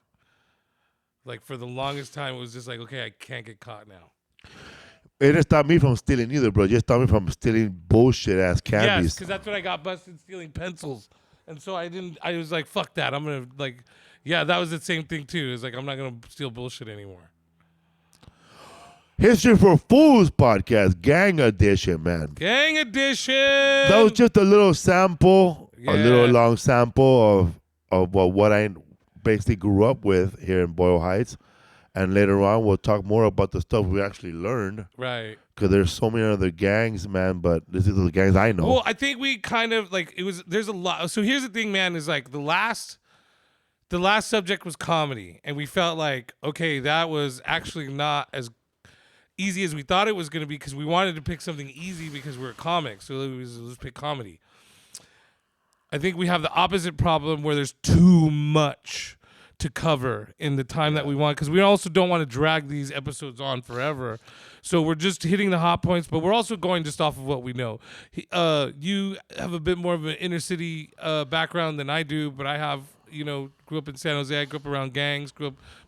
Like, for the longest time, it was just like, okay, I can't get caught now. It didn't stop me from stealing either, bro. It just stopped me from stealing bullshit ass candies. Yes, because that's when I got busted stealing pencils. And so I was like, fuck that. I'm going to, that was the same thing, too. It's like, I'm not going to steal bullshit anymore. History for Fools podcast, Gang Edition, man. Gang Edition! That was just a little sample, a little long sample of what I basically grew up with here in Boyle Heights. And later on, we'll talk more about the stuff we actually learned. Right. Because there's so many other gangs, man, but this is the gangs I know. Well, I think we kind of, there's a lot. So here's the thing, man, is like the last subject was comedy. And we felt like, okay, that was actually not as easy as we thought it was going to be because we wanted to pick something easy because we're comics. So let's pick comedy. I think we have the opposite problem where there's too much to cover in the time that we want because we also don't want to drag these episodes on forever. So we're just hitting the hot points, but we're also going just off of what we know. You have a bit more of an inner city background than I do, but I have, grew up in San Jose. I grew up around gangs.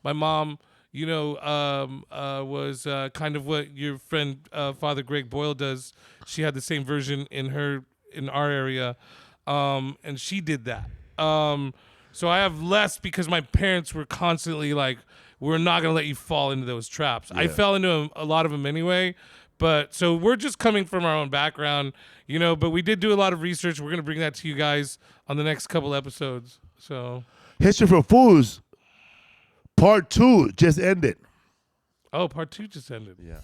My mom, was kind of what your friend Father Greg Boyle does. She had the same version in our area, and she did that. So I have less because my parents were constantly like, we're not going to let you fall into those traps. Yeah. I fell into a lot of them anyway. But so we're just coming from our own background, but we did do a lot of research. We're going to bring that to you guys on the next couple episodes. So History for Fools Part 2 just ended. Oh, Part 2 just ended. Yeah.